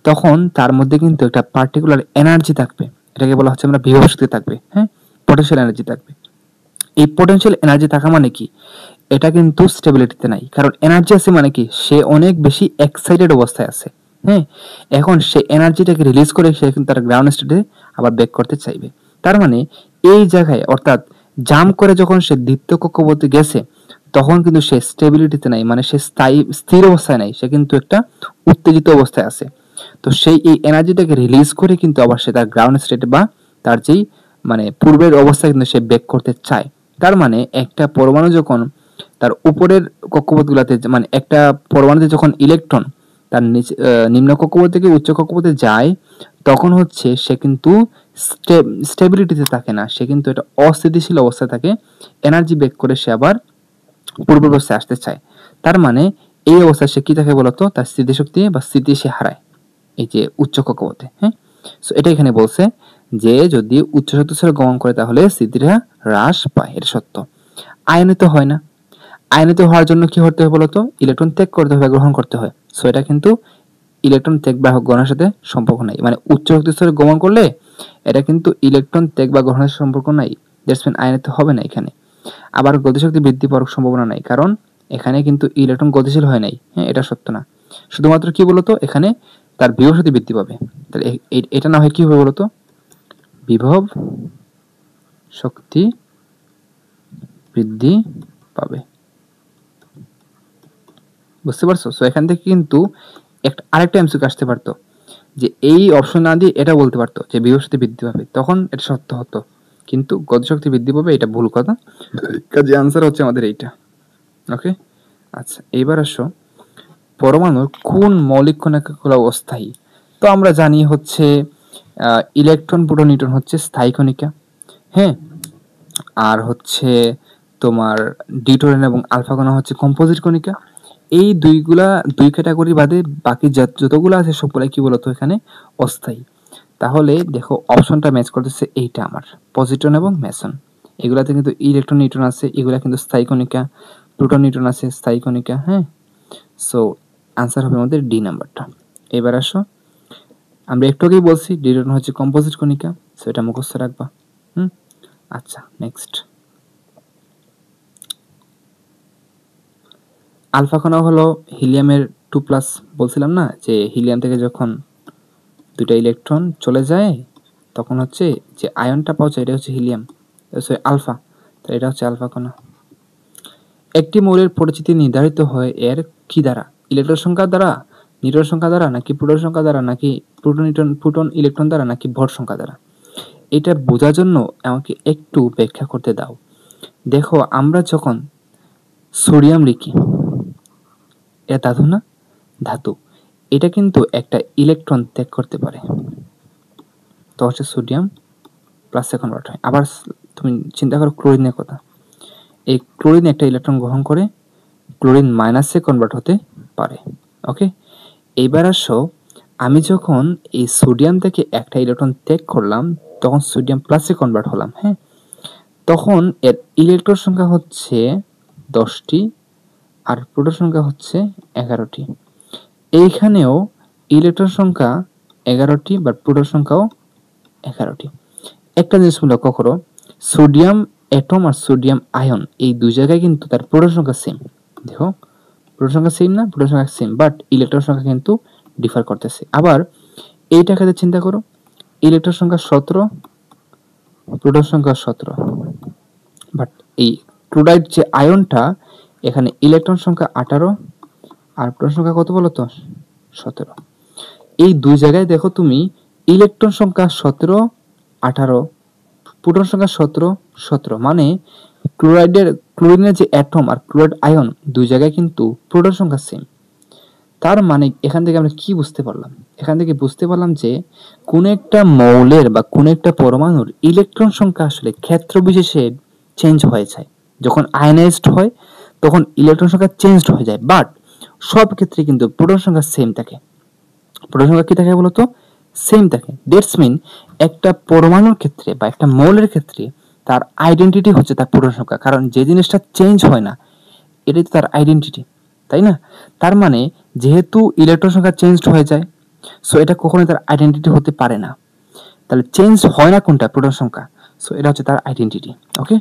A: তখন তার মধ্যে কিন্তু একটা পার্টিকুলার এনার্জি থাকবে, এটাকে বলা হচ্ছে আমরা বিভব শক্তি থাকবে। হ্যাঁ, পটেনশিয়াল এনার্জি থাকবে। এই পটেনশিয়াল এনার্জি থাকা মানে কি? এটা কিন্তু স্টেবিলিটিতে নাই, কারণ এনার্জি আছে মানে কি সে অনেক বেশি এক্সাইটেড অবস্থায় আছে। হ্যাঁ, এখন সে এনার্জিটাকে রিলিজ করে সে কিন্তু তার গ্রাউন্ড স্টেটে আবার ব্যাক করতে চাইবে। তার মানে এই জায়গায় অর্থাৎ জাম্প করে যখন সে দ্বিতীয় কক্ষপথে গেছে তখন কিন্তু সে স্টেবিলিটিতে নাই, মানে সে স্থির অবস্থায় নাই, সে কিন্তু একটা উত্তেজিত অবস্থায় আছে। তো সেই এই এনার্জিটাকে রিলিজ করে কিন্তু আবার সে তার গ্রাউন্ড স্টেটে বা তার যেই পূর্বের অবস্থায় কিন্তু সে ব্যাক করতে চায়। তার মানে একটা পরমাণু যখন তার উপরের কক্ষপথগুলোতে একটা পরমাণুতে যখন ইলেকট্রন তার নিম্ন কক্ষপথ থেকে উচ্চ কক্ষপথে যায় তখন হচ্ছে সে কিন্তু স্টেবিলিটিতে থাকে না, সে কিন্তু একটা অস্থিতিশীল অবস্থায় থাকে। এনার্জি ব্যাক করে সে আবার পূর্ব অবস্থায় আসতে চায়। তার মানে এই অবস্থায় সে কি থাকে বলতো? তার স্মৃতিশক্তি বা স্মৃতি সে হারায় এই যে উচ্চ কক্ষপথে। হ্যাঁ, সো এটা এখানে বলছে যে যদি উচ্চ শক্তিস্তরে গমন করে তাহলে স্মৃতিটা হ্রাস পায়, এটা সত্য। আয়নিত হয় না। আয়নিত হওয়ার জন্য কি করতে হয় বলতো? ইলেকট্রন ত্যাগ করতে হবে, গ্রহণ করতে হয়। সো এটা কিন্তু ইলেকট্রন ত্যাগ বা গ্রহণের সাথে সম্পর্ক নাই। মানে উচ্চ শক্তিস্তরে গমন করলে এটা কিন্তু ইলেকট্রন ত্যাগ বা গ্রহণের সম্পর্ক নাই, দ্যাটস মিন আয়নিত হবে না এখানে। আবার গতিশক্তি বৃদ্ধি পাওয়ার সম্ভাবনা নাই, কারণ এখানে কিন্তু ইলেকট্রন গতিশীল হয় নাই। হ্যাঁ, এটা সত্য না। শুধুমাত্র কি বলতো এখানে তার বিভব শক্তি বৃদ্ধি পাবে। তাহলে এটা না হয় কি হবে বলতো? বিভব শক্তি বৃদ্ধি পাবে। বুঝতে পারছো? সো এখান থেকে কিন্তু আরেকটা এমসিকিউ আসতে পারতো যে এই অপশন না দিয়ে এটা বলতে পারতো যে বিভব শক্তি বৃদ্ধি পাবে, তখন এটা সত্য হতো। কিন্তু গতিশক্তি বৃদ্ধি পাবে এটা ভুল কথা। কাজে আনসার হচ্ছে আমাদের এইটা। ওকে, আচ্ছা এইবার আসো পরমাণুর কোন মৌলিক কণিকাগুলো অস্থায়ী। তো আমরা জানি হচ্ছে ইলেকট্রন, প্রোটন, নিউট্রন হচ্ছে স্থায়ী কণিকা। হ্যাঁ, আর হচ্ছে তোমার ডিউটেরিয়াম এবং আলফা কণা হচ্ছে কম্পোজিট কণিকা। এই দুই ক্যাটাগরি বাদে বাকি যতগুলো আছে সবগুলাই কি বলতো এখানে অস্থায়ী। তাহলে দেখো অপশনটা ম্যাচ করতেছে এইটা আমার পজিট্রন এবং মেসন। এগুলাতে কিন্তু ইলেকট্রন নিউট্রন আছে, এগুলা কিন্তু স্থায়ী কণিকা, প্রোটন নিউট্রন আছে স্থায়ী কণিকা। হ্যাঁ, সো আনসার হবে আমাদের ডি নাম্বারটা। এবার আসো, আমরা একটু আগেই বলছি ডিউটেরিয়াম হচ্ছে কম্পোজিট কণিকা, সো এটা মুখস্থ রাখবা। আচ্ছা, নেক্সট আলফা কণা হলো হিলিয়ামের 2+ বলছিলাম না, যে হিলিয়াম থেকে যখন দুইটা ইলেকট্রন চলে যায় তখন হচ্ছে যে আয়নটা পাওয়া যায় এটা হচ্ছে হিলিয়াম, আলফা। তো এটা হচ্ছে আলফা কণা। একটি মৌলের পরিচিতি নির্ধারিত হয় এর কি দ্বারা? ইলেকট্রন সংখ্যা দ্বারা, নিউট্রন সংখ্যা দ্বারা, নাকি প্রোটন সংখ্যা দ্বারা, নাকি প্রোটন ইলেকট্রন দ্বারা, নাকি ভর সংখ্যা দ্বারা? এটা বোঝার জন্য আমাকে একটু ব্যাখ্যা করতে দাও। দেখো আমরা যখন সোডিয়াম লিখি, এটা ধাতু না? ধাতু। এটা কিন্তু একটা ইলেকট্রন ত্যাগ করতে পারে, তো হচ্ছে সোডিয়াম প্লাসে কনভার্ট হয়। আবার তুমি চিন্তা করো ক্লোরিনের কথা, এই ক্লোরিন একটা ইলেকট্রন গ্রহণ করে ক্লোরিন মাইনাসে কনভার্ট হতে পারে। ওকে, এবার আসো, আমি যখন এই সোডিয়াম থেকে একটা ইলেকট্রন ত্যাগ করলাম তখন সোডিয়াম প্লাসে কনভার্ট হলাম। হ্যাঁ, তখন এর ইলেকট্রন সংখ্যা হচ্ছে 10টি আর প্রোটন সংখ্যা হচ্ছে 11টি। এইখানেও ইলেকট্রন সংখ্যা 11টি বা প্রোটন সংখ্যাও 11টি। একটা জিনিস লক্ষ্য করো, সোডিয়াম অ্যাটম আর সোডিয়াম আয়ন এই দুই জায়গায় কিন্তু তার প্রোটন সংখ্যা সেম। দেখো প্রোটন সংখ্যা সেম না? প্রোটন সংখ্যা সেম, বাট ইলেকট্রন সংখ্যা কিন্তু ডিফার করতেছে। আবার এইটাকে চিন্তা করো, ইলেকট্রন সংখ্যা 17, প্রোটন সংখ্যা 17, বাট এই ক্লোরাইড যে আয়নটা এখানে ইলেকট্রন সংখ্যা 18 আর প্রোটন সংখ্যা কত বলো তো? 17। এই দুই জায়গায় দেখো তুমি ইলেকট্রন সংখ্যা 17, 18, প্রোটন সংখ্যা 17, 17, মানে ক্লোরিনের যে অ্যাটম আর ক্লোরাইড আয়ন দুই জায়গায় কিন্তু প্রোটন সংখ্যা সেম। তার মানে এখান থেকে আমরা কি বুঝতে পারলাম? এখান থেকে বুঝতে পারলাম যে কোন একটা মৌলের বা কোন একটা পরমাণুর ইলেকট্রন সংখ্যা আসলে ক্ষেত্র বিশেষে চেঞ্জ হয়ে যায়। যখন আয়নাইজড হয় তখন ইলেকট্রন সংখ্যা চেঞ্জ হয়ে যায়, বাট সব ক্ষেত্রে কিন্তু প্রোটন সংখ্যা সেম থাকে। প্রোটন সংখ্যা কি থাকে বলতো? সেম থাকে। দ্যাটস মিন একটা পরমাণুর ক্ষেত্রে বা একটা মৌলের ক্ষেত্রে তার আইডেন্টিটি হচ্ছে তার প্রোটন সংখ্যা, কারণ যে জিনিসটা চেঞ্জ হয় না এটাই তো তার আইডেন্টিটি, তাই না? তার মানে যেহেতু ইলেকট্রন সংখ্যা চেঞ্জ হয়ে যায়, সো এটা কখনোই তার আইডেন্টিটি হতে পারে না। তাহলে চেঞ্জ হয় না কোনটা? প্রোটন সংখ্যা। সো এটা হচ্ছে তার আইডেন্টিটি। ওকে,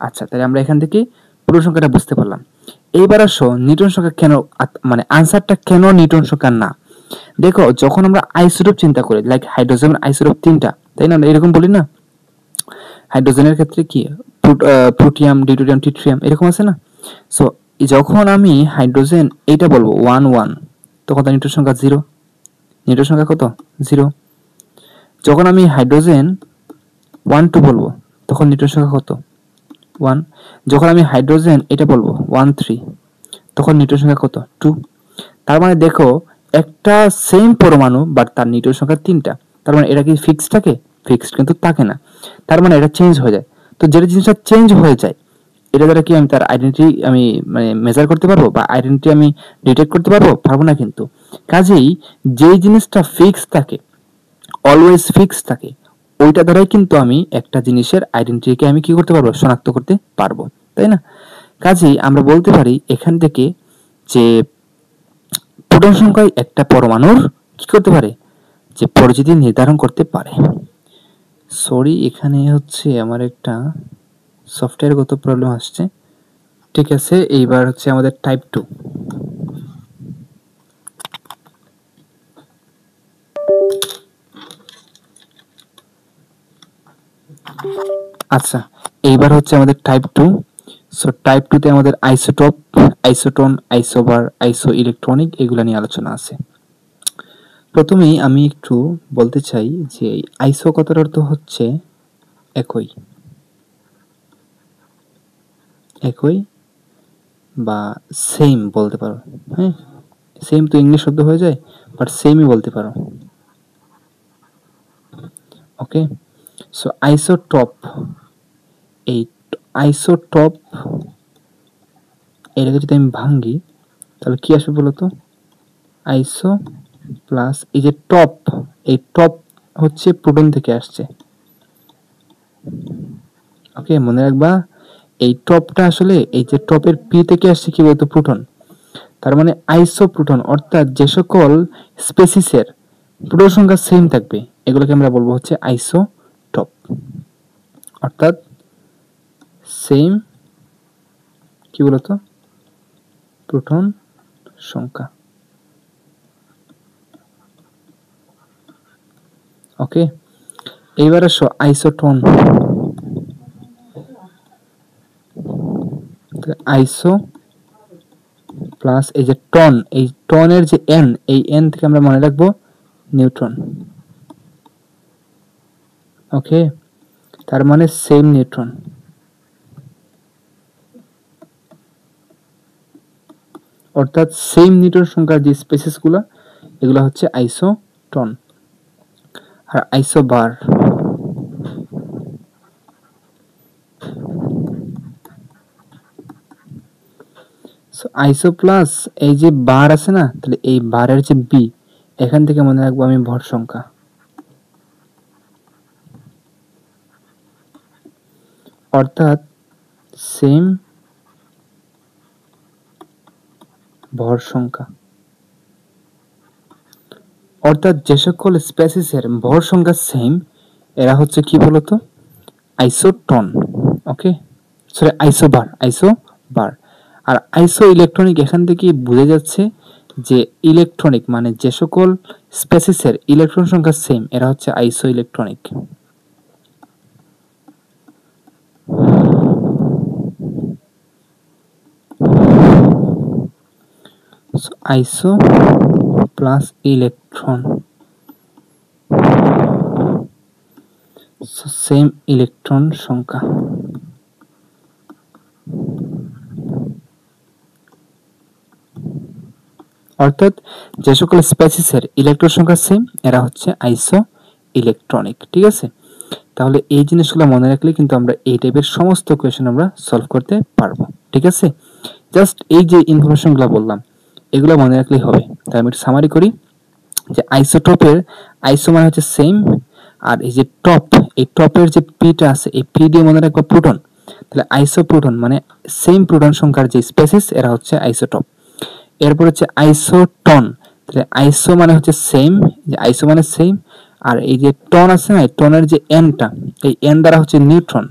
A: আচ্ছা, তাহলে আমরা এখান থেকে প্রোটন সংখ্যাটা বুঝতে পারলাম। এইবার আসো নিউটন সংখ্যা কেন, মানে আনসারটা কেন নিউটন সংখ্যা না? দেখো যখন আমরা আইসোটোপ চিন্তা করি, লাইক হাইড্রোজেনের আইসোটোপ 3টা, তাই না? এরকম বলি না, হাইড্রোজেনের ক্ষেত্রে কি প্রোটিয়াম, ডিউটেরিয়াম, ট্রিটিয়াম এরকম আছে না? সো যখন আমি হাইড্রোজেন এইটা বলবো 1 1, তখন তার নিউটন সংখ্যা 0। নিউটন সংখ্যা কত? 0। যখন আমি হাইড্রোজেন 1 2 বলবো তখন নিউটন সংখ্যা কত? 1। যখন আমি হাইড্রোজেন এটা বলবো 1 3, তখন নিউটন সংখ্যা কত? 2। তার মানে দেখো একটা সেম পরমাণু বাট তার নিউটন সংখ্যা 3টা। তার মানে এটা কি ফিক্সড থাকে? ফিক্সড কিন্তু থাকে না। তার মানে এটা চেঞ্জ হয়ে যায়। তো যেটা জিনিসটা চেঞ্জ হয়ে যায় এটা দ্বারা কি আমি তার আইডেন্টিটি আমি মানে মেজার করতে পারবো বা আইডেন্টিটি আমি ডিটেক্ট করতে পারবো? পারবো না কিন্তু। কাজেই যেই জিনিসটা ফিক্স থাকে, অলওয়েজ ফিক্স থাকে, ওইটা দ্বারাই কিন্তু আমি একটা জিনিসের আইডেন্টিটিকে আমি কি করতে পারবো? শনাক্ত করতে পারবো, তাই না? কাজেই আমরা বলতে পারি এখান থেকে যে প্রোটন সংখ্যায় একটা পরমাণুর কি করতে পারে? যে পরিচিতি নির্ধারণ করতে পারে। সরি, এখানে হচ্ছে আমার একটা সফটওয়্যারগত প্রবলেম আসছে। ঠিক আছে, এইবার হচ্ছে আমাদের টাইপ 2। আচ্ছা, এইবার হচ্ছে আমাদের টাইপ 2। সো টাইপ 2 তে আমাদের আইসোটোপ, আইসোটোন, আইসোবার, আইসো ইলেকট্রনিক এগুলা নিয়ে আলোচনা আছে। প্রথমেই আমি একটু বলতে চাই যে আইসো কথার অর্থ হচ্ছে একই, একই বা সেম বলতে পারো। হ্যাঁ, সেম তো ইংলিশ শব্দ হয়ে যায়, বাট সেমই বলতে পারো। ওকে, সো আইসোটপ, এই আইসোটপ এটাকে যদি আমি ভাঙ্গি তাহলে কি আসবে বলতো? আইসো প্লাস এই যে টপ, এই টপ হচ্ছে প্রোটন থেকে আসছে। ওকে, মনে রাখবা এই টপটা আসলে এই যে টপের পি থেকে আসছে কি বলতো, প্রোটন। তার মানে আইসোপ্রোটন, অর্থাৎ যে সকল স্পেসিসের প্রোটন সংখ্যা সেম থাকবে এগুলোকে আমরা বলবো হচ্ছে আইসোটপ, অর্থাৎ সেম কি বলতো প্রোটন সংখ্যা। ওকে, এইবার আসো আইসোটোন। আইসো প্লাস এই যে টন, এই টনের যে এন, এই এন থেকে আমরা মনে রাখবো নিউট্রন। ওকে, তার মানে সেম নিউট্রন। অর্থাৎ সেম নিউট্রন সংখ্যার যে স্পেসিস গুলো এগুলো হচ্ছে আইসোটন। আর আইসোবার, আইসো প্লাস এই যে বার আছে না, তাহলে এই বারের যে বি, এখান থেকে মনে রাখবো আমি ভর সংখ্যা। অর্থাৎ সেম ভর সংখ্যা। অর্থাৎ যে সকল স্পেসিসের ভর সংখ্যা সেম এরা হচ্ছে কি বলতো আইসোটন। ওকে, সরি আইসোবার, আইসোবার। আর আইসো ইলেকট্রনিক এখান থেকে বোঝা যাচ্ছে যে ইলেকট্রনিক মানে যে সকল স্পেসিসের ইলেকট্রন সংখ্যা সেম এরা হচ্ছে আইসো ইলেকট্রনিক। আইসো প্লাস ইলেকট্রন, সেম ইলেকট্রন সংখ্যা। অর্থাৎ যে সকল স্পেসিসের ইলেকট্রন সংখ্যা সেম এরা হচ্ছে আইসো ইলেকট্রনিক। ঠিক আছে, তাহলে এই জিনিসগুলো মনে রাখলে কিন্তু আমরা এই টাইপের সমস্ত কোয়েশ্চেন আমরা সলভ করতে পারবো। ঠিক আছে, জাস্ট এই যে ইনফরমেশনগুলো বললাম এগুলো মনে রাখলেই হবে। তাই আমি সামারি করি যে আইসোটোপের আইসো মানে হচ্ছে সেম, আর এই যে টপ, এই টপের যে পিটা আছে এই পি দিয়ে মনে রাখবো প্রোটন। তাহলে আইসোপ্রোটন মানে সেম প্রোটন সংখ্যার যে স্পেসিস এরা হচ্ছে আইসোটপ। এরপর হচ্ছে আইসোটন, তাহলে আইসো মানে হচ্ছে সেম, যে আইসো মানে সেম, আর এই যে টন আছে না, টনের যে এনটা, এই এন দ্বারা হচ্ছে নিউট্রন।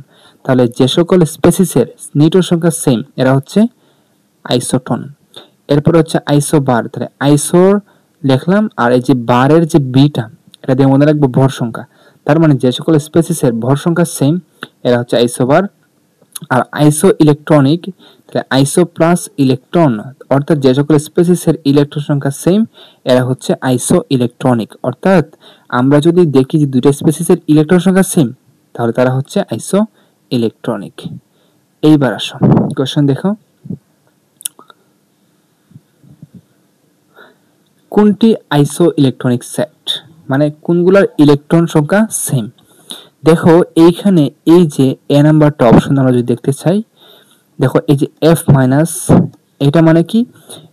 A: তাহলে যে সকল স্পেসিসের নিউট্রন সংখ্যা সেম এরা হচ্ছে আইসোটন। এরপর হচ্ছে আইসোবার, তাহলে আইসোর লিখলাম, আর এই যে বারের যে বিটা এটা দিয়ে মনে রাখবো ভর সংখ্যা। তার মানে যে সকল স্পেসিসের ভর সংখ্যা সেম এরা হচ্ছে আইসোবার। আর আইসো ইলেকট্রনিক, তাহলে আইসো প্লাস ইলেকট্রন, অর্থাৎ যে সকল স্পেসিসের ইলেকট্রন সংখ্যা সেম এরা হচ্ছে আইসো ইলেকট্রনিক। অর্থাৎ আমরা যদি দেখি যে দুইটা স্পেসিসের ইলেকট্রন সংখ্যা সেম তাহলে তারা হচ্ছে আইসো ইলেকট্রনিক। এইবার আসো কোশ্চেন দেখো, কোনটি আইসো ইলেকট্রনিক সেট, মানে কোনগুলোর ইলেকট্রন সংখ্যা সেম। দেখো এইখানে এই যে এ নাম্বারটা অপশন আমরা যদি দেখতে চাই, দেখো এই যে এফ মাইনাস, এটা মানে কি,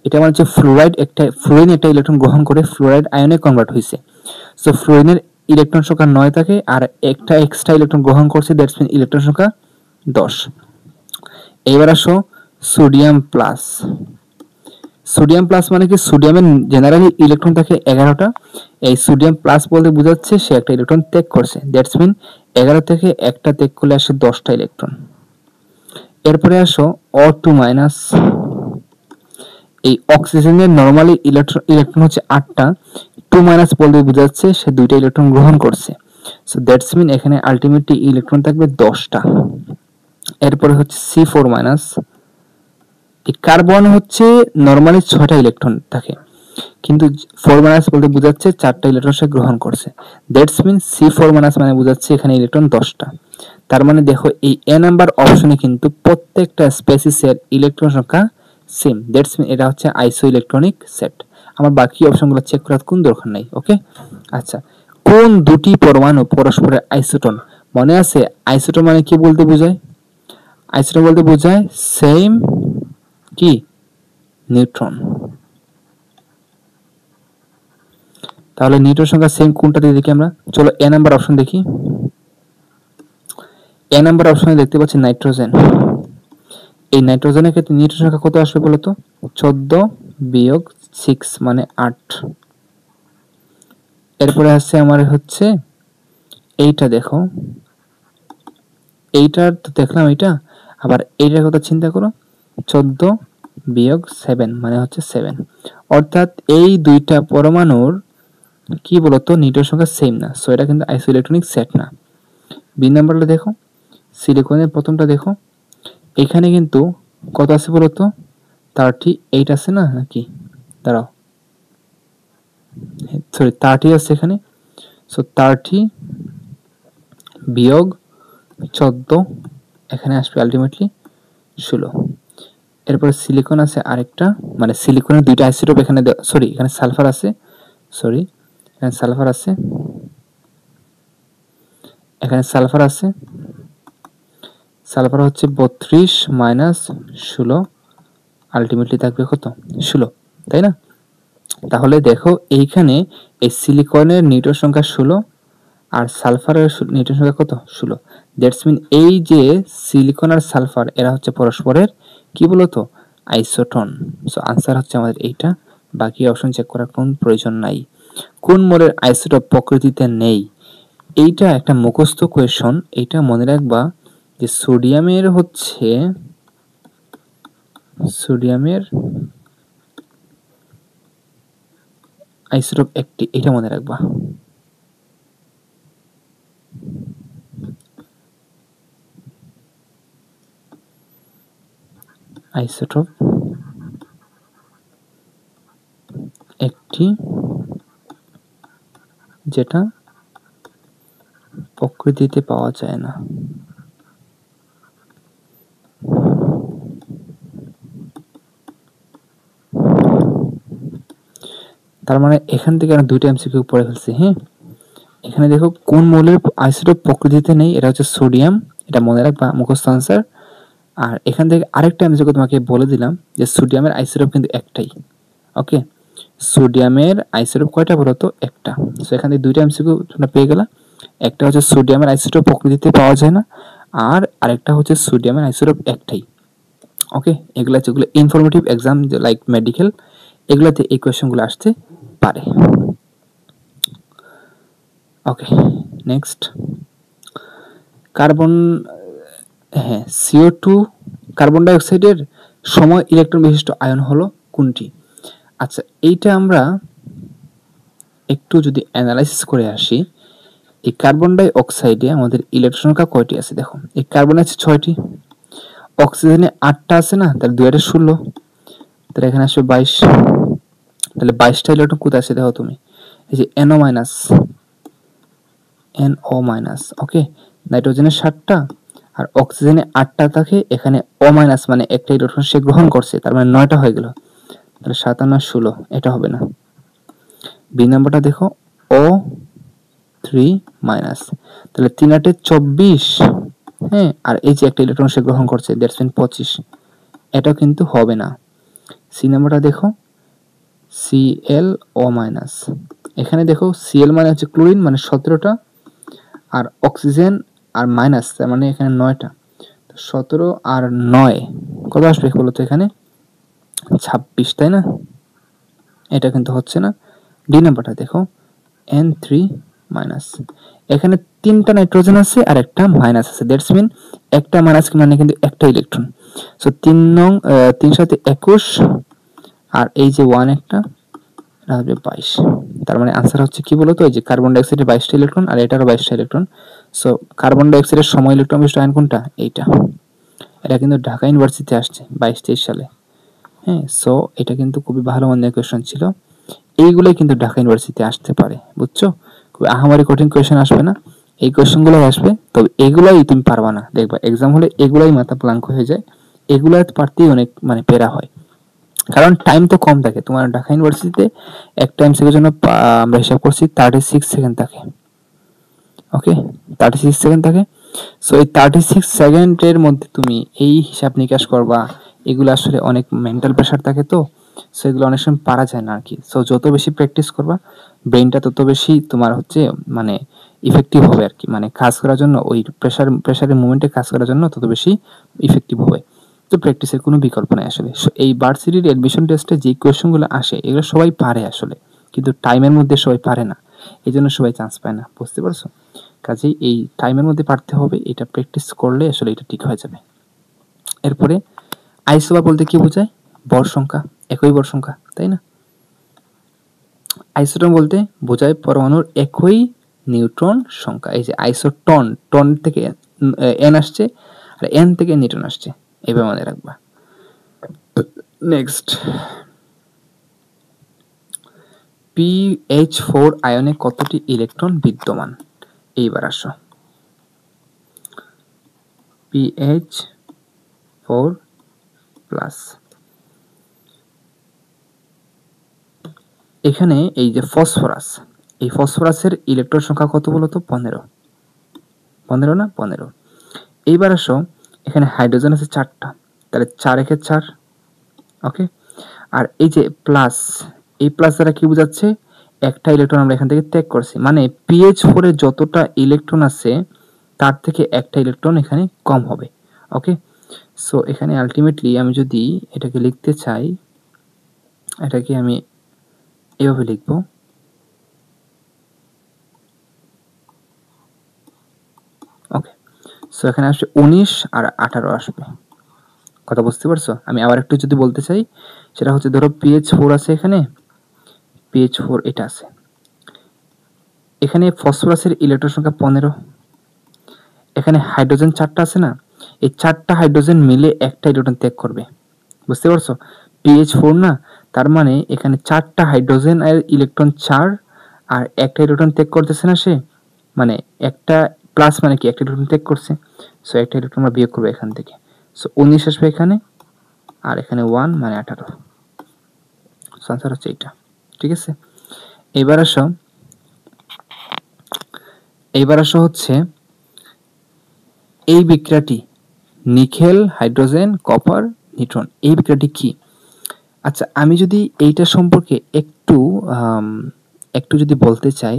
A: এটা মানে হচ্ছে ফ্লোরাইড, একটা ফ্লোরিন একটা ইলেকট্রন গ্রহণ করে ফ্লোরাইড আয়নে কনভার্ট হয়েছে। সো ফ্লোরিনের ইলেকট্রন সংখ্যা 9 থাকে, আর একটা এক্সট্রা ইলেকট্রন গ্রহণ করছে, দ্যাটস মিন ইলেকট্রন সংখ্যা 10। এবার আসো সোডিয়াম প্লাস। সোডিয়াম প্লাস মানে কি, সোডিয়ামের জেনারেলি ইলেকট্রন থাকে 11টা, এই সোডিয়াম প্লাস বলতে বোঝাচ্ছে সে একটা ইলেকট্রন ত্যাগ করছে, দ্যাটস মিন 11 থেকে একটা ত্যাগ করলে আসে 10টা ইলেকট্রন। এরপরে আসো O2 মাইনাস, এই অক্সিজেনের নরমালি ইলেকট্রন হচ্ছে 8টা, 2 মাইনাস বলতে বোঝাচ্ছে সে 2টা ইলেকট্রন গ্রহণ করছে, সো দ্যাটস মিন এখানে আলটিমেটলি ইলেকট্রন থাকবে 10টা। এরপরে হচ্ছে C4 মাইনাস, এই কার্বন হচ্ছে নরমালি 6টা ইলেকট্রন থাকে, কিন্তু 4 মাইনাস বলতে বোঝাচ্ছে 4টা ইলেকট্রন সে গ্রহণ করছে, দ্যাটস মিন C4 মাইনাস মানে বোঝাচ্ছে এখানে ইলেকট্রন 10টা। তার মানে দেখো এই এ নাম্বার অপশনে কিন্তু প্রত্যেকটা স্পেসিসের ইলেকট্রন সংখ্যা সেম, দ্যাটস মিন এটা হচ্ছে আইসো ইলেকট্রনিক সেট। আমার বাকি অপশনগুলো চেক করার কোন দরকার নাই। ওকে, আচ্ছা, কোন দুটি পরমাণু পরস্পরের আইসোটন, মনে আছে আইসোটন মানে কি বলতে বোঝায়, আইসোটন বলতে বোঝায় সেম কি নিউট্রন। তাহলে নিউটন সংখ্যা সেম কোনটা দিয়ে দেখি আমরা, চলো এ নাম্বার অপশন দেখি। এ নাম্বার অপশনে দেখতে পাচ্ছি নাইট্রোজেন। এই নাইট্রোজেনের ক্ষেত্রে নিউটন সংখ্যা কত আসবে বলতো, 14 বিয়োগ 6 মানে 8। এরপরে আসছে আমার হচ্ছে এইটা, দেখো এইটার তো দেখলাম এইটা, আবার এইটার কথা চিন্তা করো, 14 বিয়োগ 7 মানে হচ্ছে 7। অর্থাৎ এই দুইটা পরমাণুর কি বলতো নিউটন সংখ্যা সেম না, সো এটা কিন্তু আইসোইলেকট্রনিক সেট না। বি নাম্বারটা দেখো, সিলিকনের প্রথমটা দেখো, এখানে কিন্তু কত আছে বলতো, 38 আছে না নাকি, দাঁড়াও সরি 30 আছে এখানে, সো 30 বিয়োগ 14 এখানে আসবে আলটিমেটলি 16। এরপর সিলিকন আছে আরেকটা, মানে সিলিকনের দুইটা আইসোটোপ এখানে, সরি এখানে সালফার আছে, সরি এখানে সালফার আছে, এখানে সালফার আছে, সালফার হচ্ছে 32 মাইনাস 16 আলটিমেটলি থাকবে কত 16, তাই না? তাহলে দেখো এইখানে এই সিলিকনের নিউটন সংখ্যা 16 আর সালফারের নিউটন সংখ্যা কত 16। দ্যাটস মিন এই যে সিলিকন আর সালফার এরা হচ্ছে পরস্পরের কি বলতো আইসোটোন। সো आंसर হচ্ছে আমাদের এইটা, বাকি অপশন চেক করার কোন প্রয়োজন নাই। কোন মোলের আইসোটোপ প্রকৃতিতে নেই, এইটা একটা মুখস্থ কোয়েশ্চন, এটা মনে রাখবা যে সোডিয়ামের হচ্ছে সোডিয়ামের আইসোটোপ একটি, এটা মনে রাখবা। আইসোটোপ একটি যেটা প্রকৃতিতে পাওয়া যায় না। তার মানে এখান থেকে আমরা দুইটা এমসিকিউ পড়ে ফেলছি। হ্যাঁ, এখানে দেখো কোন মৌলের আইসোটোপ প্রকৃতিতে নেই, এটা হচ্ছে সোডিয়াম, এটা মনে রাখবা মুখস্থ আনসার। আর এখান থেকে আরেকটা এমসিকিউ তোমাকে বলে দিলাম যে সোডিয়ামের আইসোটোপ কিন্তু একটাই। ওকে, সোডিয়ামের আইসোটোপ কয়টা বলো তো, একটা। সো এখান থেকে দুইটা এমসিকিউ তোমরা পেয়ে গেলা, একটা হচ্ছে সোডিয়ামের আইসোটোপ প্রকৃতিতে পাওয়া যায় না, আর আরেকটা হচ্ছে সোডিয়ামের আইসোটোপ একটাই। ওকে, এগুলা যেগুলো ইনফরমেটিভ এক্সাম লাইক মেডিকেল, এগুলাতে এই কোয়েশ্চেনগুলো আসতে পারে। ওকে, নেক্সট কার্বন, হ্যাঁ CO2 কার্বন ডাই অক্সাইডের সময় ইলেকট্রন বিশিষ্ট আয়ন হলো কোনটি? আচ্ছা, এইটা আমরা একটু যদি অ্যানালাইসিস করে আসি, এই কার্বন ডাই অক্সাইডে আমাদের ইলেকট্রন সংখ্যা কয়টি আছে দেখো, এই কার্বনে আছে 6টি, অক্সিজেনে 8টা আছে না, তাহলে 2 আর 16, তাহলে এখানে আসবে 22, তাহলে 22টা ইলেকট্রন কোথায় আছে দেখো তুমি, এই যে NO মাইনাস, NO মাইনাস। ওকে, নাইট্রোজেনে 7টা আর অক্সিজেনে 8টা থাকে, এখানে O মাইনাস মানে একটা ইলেকট্রন সে গ্রহণ করছে, তার মানে 9টা হয়ে গেল, তাহলে 7 আর 16 এটা হবে না। বি নাম্বারটা দেখো O3 মাইনাস, তাহলে 3 8 24, হ্যাঁ, আর এই যে একটা ইলেকট্রন সে গ্রহণ করছে, দ্যাটস মিন 25, এটা কিন্তু হবে না। সি নাম্বারটা দেখো ClO মাইনাস, এখানে দেখো Cl মানে হচ্ছে ক্লোরিন মানে 17টা, আর অক্সিজেন আর মাইনাস তার মানে এখানে 9টা, তো 17 আর 9 কত আসবে বলতো এখানে 26, তাই না? এটা কিন্তু হচ্ছে না। ডি নাম্বারটা দেখো N3 মাইনাস, এখানে 3টা নাইট্রোজেন আছে আর একটা মাইনাস আছে, দ্যাটস মিন একটা মাইনাস মানে কিন্তু একটা ইলেকট্রন, সো 3 নং 3 সাথে 21 আর এই যে 1 একটা, এটা হবে 22, তার মানে आंसर হচ্ছে কি বলতো, এই যে কার্বন ডাই অক্সাইডের 22টা ইলেকট্রন আর এটারও 22টা ইলেকট্রন, সো কার্বন ডাই অক্সাইডের সময় ইলেকট্রন বিশিষ্ট আয়ন কোনটা, এইটা। এটা কিন্তু ঢাকা ইউনিভার্সিটিতে আসছে 22-23 সালে। হ্যাঁ, সো এটা কিন্তু খুবই ভালো মানের কোশ্চেন ছিল, এইগুলাই কিন্তু ঢাকা ইউনিভার্সিটিতে আসতে পারে, বুঝছো? খুব আহামরি কঠিন কোশ্চেন আসবে না, এই কোশ্চেনগুলোই আসবে, তবে এগুলাই তুমি পারবা না, দেখবা এক্সাম হলে এগুলাই মাথা ব্ল্যাঙ্ক হয়ে যায়, এগুলাই পারতেই অনেক মানে পেরা হয়, কারণ টাইম তো কম থাকে। তোমার ঢাকা ইউনিভার্সিটিতে এক টাইম সেকেন্ডের জন্য আমরা হিসাব করছি 36 সেকেন্ড থাকে। ওকে, 36 সেকেন্ড থাকে, সো এই 36 সেকেন্ডের মধ্যে তুমি এই হিসাব নিকাশ করবা, এগুলো আসলে অনেক মেন্টাল প্রেসার থাকে, তো সো এগুলো অনেক সময় পারা যায় না আর কি। সো যত বেশি প্র্যাকটিস করবা ব্রেনটা তত বেশি তোমার হচ্ছে মানে ইফেক্টিভ হবে আর কি, মানে কাজ করার জন্য ওই প্রেসারের মুভমেন্টে কাজ করার জন্য তত বেশি ইফেক্টিভ হবে। তো প্র্যাকটিসের কোনো বিকল্প নাই আসলে। সো এই ভার্সিটির অ্যাডমিশন টেস্টে যে কোয়েশ্চেনগুলো আসে এগুলো সবাই পারে আসলে, কিন্তু টাইমের মধ্যে সবাই পারে না, এই জন্য সবাই চান্স পায় না, বুঝতে পারছো? কাজেই এই টাইমের মধ্যে পারতে হবে, এটা প্র্যাকটিস করলে আসলে এটা ঠিক হয়ে যাবে। এরপরে আইসোবার বলতে কি বোঝায়? ভর সংখ্যা, একই ভর সংখ্যা, তাই না? আইসোটন বলতে বোঝায় পরমাণুর একই নিউট্রন সংখ্যা। এই যে আইসোটন, টন থেকে এন আসছে আর এন থেকে নিউট্রন আসছে, এভাবে মনে রাখবা। নেক্সট, PH4 আয়নে কতটি ইলেকট্রন বিদ্যমান? এইবার আসো, PH4 প্লাস, এখানে এই যে ফসফরাস, এই ফসফরাসের ইলেকট্রন সংখ্যা কত বলতো? 15, 15 না? 15। এইবার আসো, এখানে হাইড্রোজেন আছে 4টা, তাহলে 4 একে 4, ওকে। আর এই যে প্লাস, এই প্লাস দ্বারা কি বোঝাচ্ছে? একটা ইলেকট্রন আমরা এখান থেকে ত্যাগ করছি, মানে PH4 এ যতটা ইলেকট্রন আছে তার থেকে একটা ইলেকট্রন এখানে কম হবে, ওকে। সো এখানে আলটিমেটলি আমি যদি এটাকে লিখতে চাই, এটাকে আমি এভাবে লিখব, ওকে। সো এখানে আসবে 19 আর 18 আসবে, কথা বুঝতে পারছো? আমি আবার একটু যদি বলতে চাই, সেটা হচ্ছে ধরো PH4 আছে, এখানে PH4 এটা আছে, এখানে ফসফরাসের ইলেকট্রন সংখ্যা 15, এখানে হাইড্রোজেন 4টা আছে না, এই 4টা হাইড্রোজেন মিলে একটা ইলেকট্রন ত্যাগ করবে, বুঝতে পারছো? PH4 না, তার মানে এখানে 4টা হাইড্রোজেন আর ইলেকট্রন 4 আর একটা ইলেকট্রন ত্যাগ করতেছে না সে, মানে একটা প্লাস মানে কি একটা ইলেকট্রন ত্যাগ করছে, সো একটা ইলেকট্রন আমরা বিয়োগ করব এখান থেকে, সো 19 আসবে এখানে, আর এখানে 1 মানে 18, সো आंसर হচ্ছে এটা, ঠিক আছে। এবার আসো হচ্ছে এই বিক্রিয়াটি নিকেল, হাইড্রোজেন, কপার, নিউট্রন, এই বিক্রিয়াটি কি? আচ্ছা, আমি যদি এইটা সম্পর্কে একটু যদি বলতে চাই,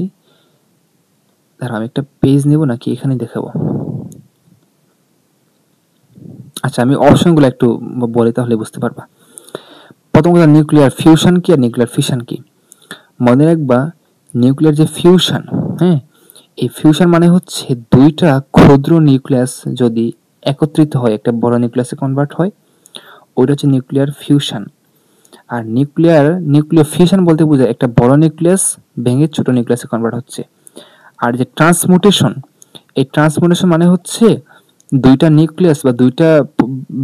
A: দাঁড়াও আমি একটা পেজ নেব নাকি এখানে দেখাবো? আচ্ছা, আমি অপশনগুলো একটু বলি তাহলে বুঝতে পারবা। প্রথম কথা, নিউক্লিয়ার ফিউশন কি আর নিউক্লিয়ার ফিশন কি? মনে রাখবা, নিউক্লিয়ার যে ফিউশন, হ্যাঁ, এই ফিউশন মানে হচ্ছে দুইটা ক্ষুদ্র নিউক্লিয়াস যদি একত্রিত হয় একটা বড় নিউক্লিয়াসে কনভার্ট হয়, ওইটা হচ্ছে নিউক্লিয়ার ফিউশন। আর নিউক্লিয়ার ফিউশন বলতে বোঝায় একটা বড় নিউক্লিয়াস ভেঙে ছোট নিউক্লিয়াসে কনভার্ট হচ্ছে। আর যে ট্রান্সমুটেশন, এই ট্রান্সমুটেশন মানে হচ্ছে দুইটা নিউক্লিয়াস বা দুইটা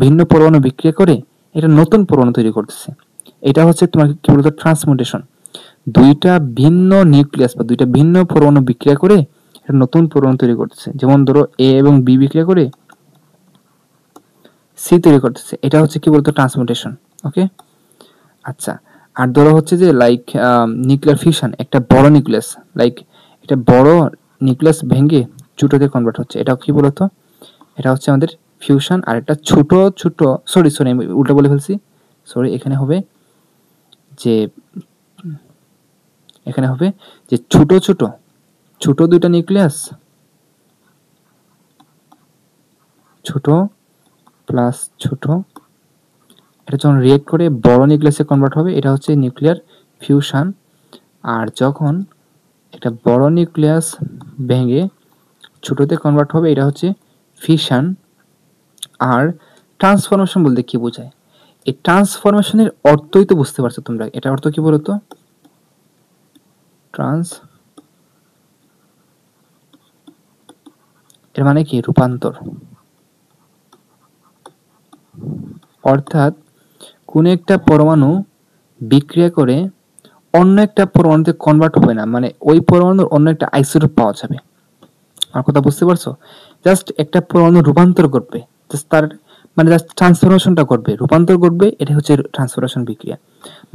A: ভিন্ন পরমাণু বিক্রিয়া করে এটা নতুন পরমাণু তৈরি করতেছে, এটা হচ্ছে তোমার কি বলতো? ট্রান্সমুটেশন। দুইটা ভিন্ন নিউক্লিয়াস বা দুইটা ভিন্ন পরমাণু বিক্রিয়া করে এটা নতুন পরমাণু তৈরি করতেছে, যেমন ধরো এ এবং বি বিক্রিয়া করে সি তৈরি করতেছে, এটা হচ্ছে কি বলতো? ট্রান্সমুটেশন, ওকে। আচ্ছা, আর ধরো হচ্ছে যে লাইক নিউক্লিয়ার ফিউশন, একটা বড় নিউক্লিয়াস, লাইক এটা বড় নিউক্লিয়াস ভেঙে ছোটতে কনভার্ট হচ্ছে, এটা কি বলতো? এটা হচ্ছে আমাদের ফিউশন। আর একটা ছোট ছোট, সরি আমি উল্টো বলে ফেলছি, সরি, এখানে হবে যে ছোট ছোট ছোট দুইটা নিউক্লিয়াস, ছোট প্লাস ছোট, এটা যখন রিয়েক্ট করে বড় নিউক্লিয়াসে কনভার্ট হবে, এটা হচ্ছে নিউক্লিয়ার ফিউশন। আর যখন একটা বড় নিউক্লিয়াস ভেঙে ছোটতে কনভার্ট হবে, এটা হচ্ছে ফিশন। আর ট্রান্সফরমেশন বলতে কি বোঝায়? এই ট্রান্সফরমেশনের অর্থই তো বুঝতে পারছো তোমরা, এটা অর্থ কি বলতো? এর মানে কি? রূপান্তর। অর্থাৎ কোন একটা পরমাণু বিক্রিয়া করে অন্য একটা পরমাণুতে কনভার্ট হবে না, মানে ওই পরমাণুর অন্য একটা আইসোটোপ পাওয়া যাবে। আমার কথা বুঝতে পারছো? জাস্ট একটা পরমাণু রূপান্তর করবে, জাস্ট তার মানে জাস্ট ট্রান্সফরমেশনটা করবে, রূপান্তর করবে, এটা হচ্ছে ট্রান্সফরমেশন বিক্রিয়া।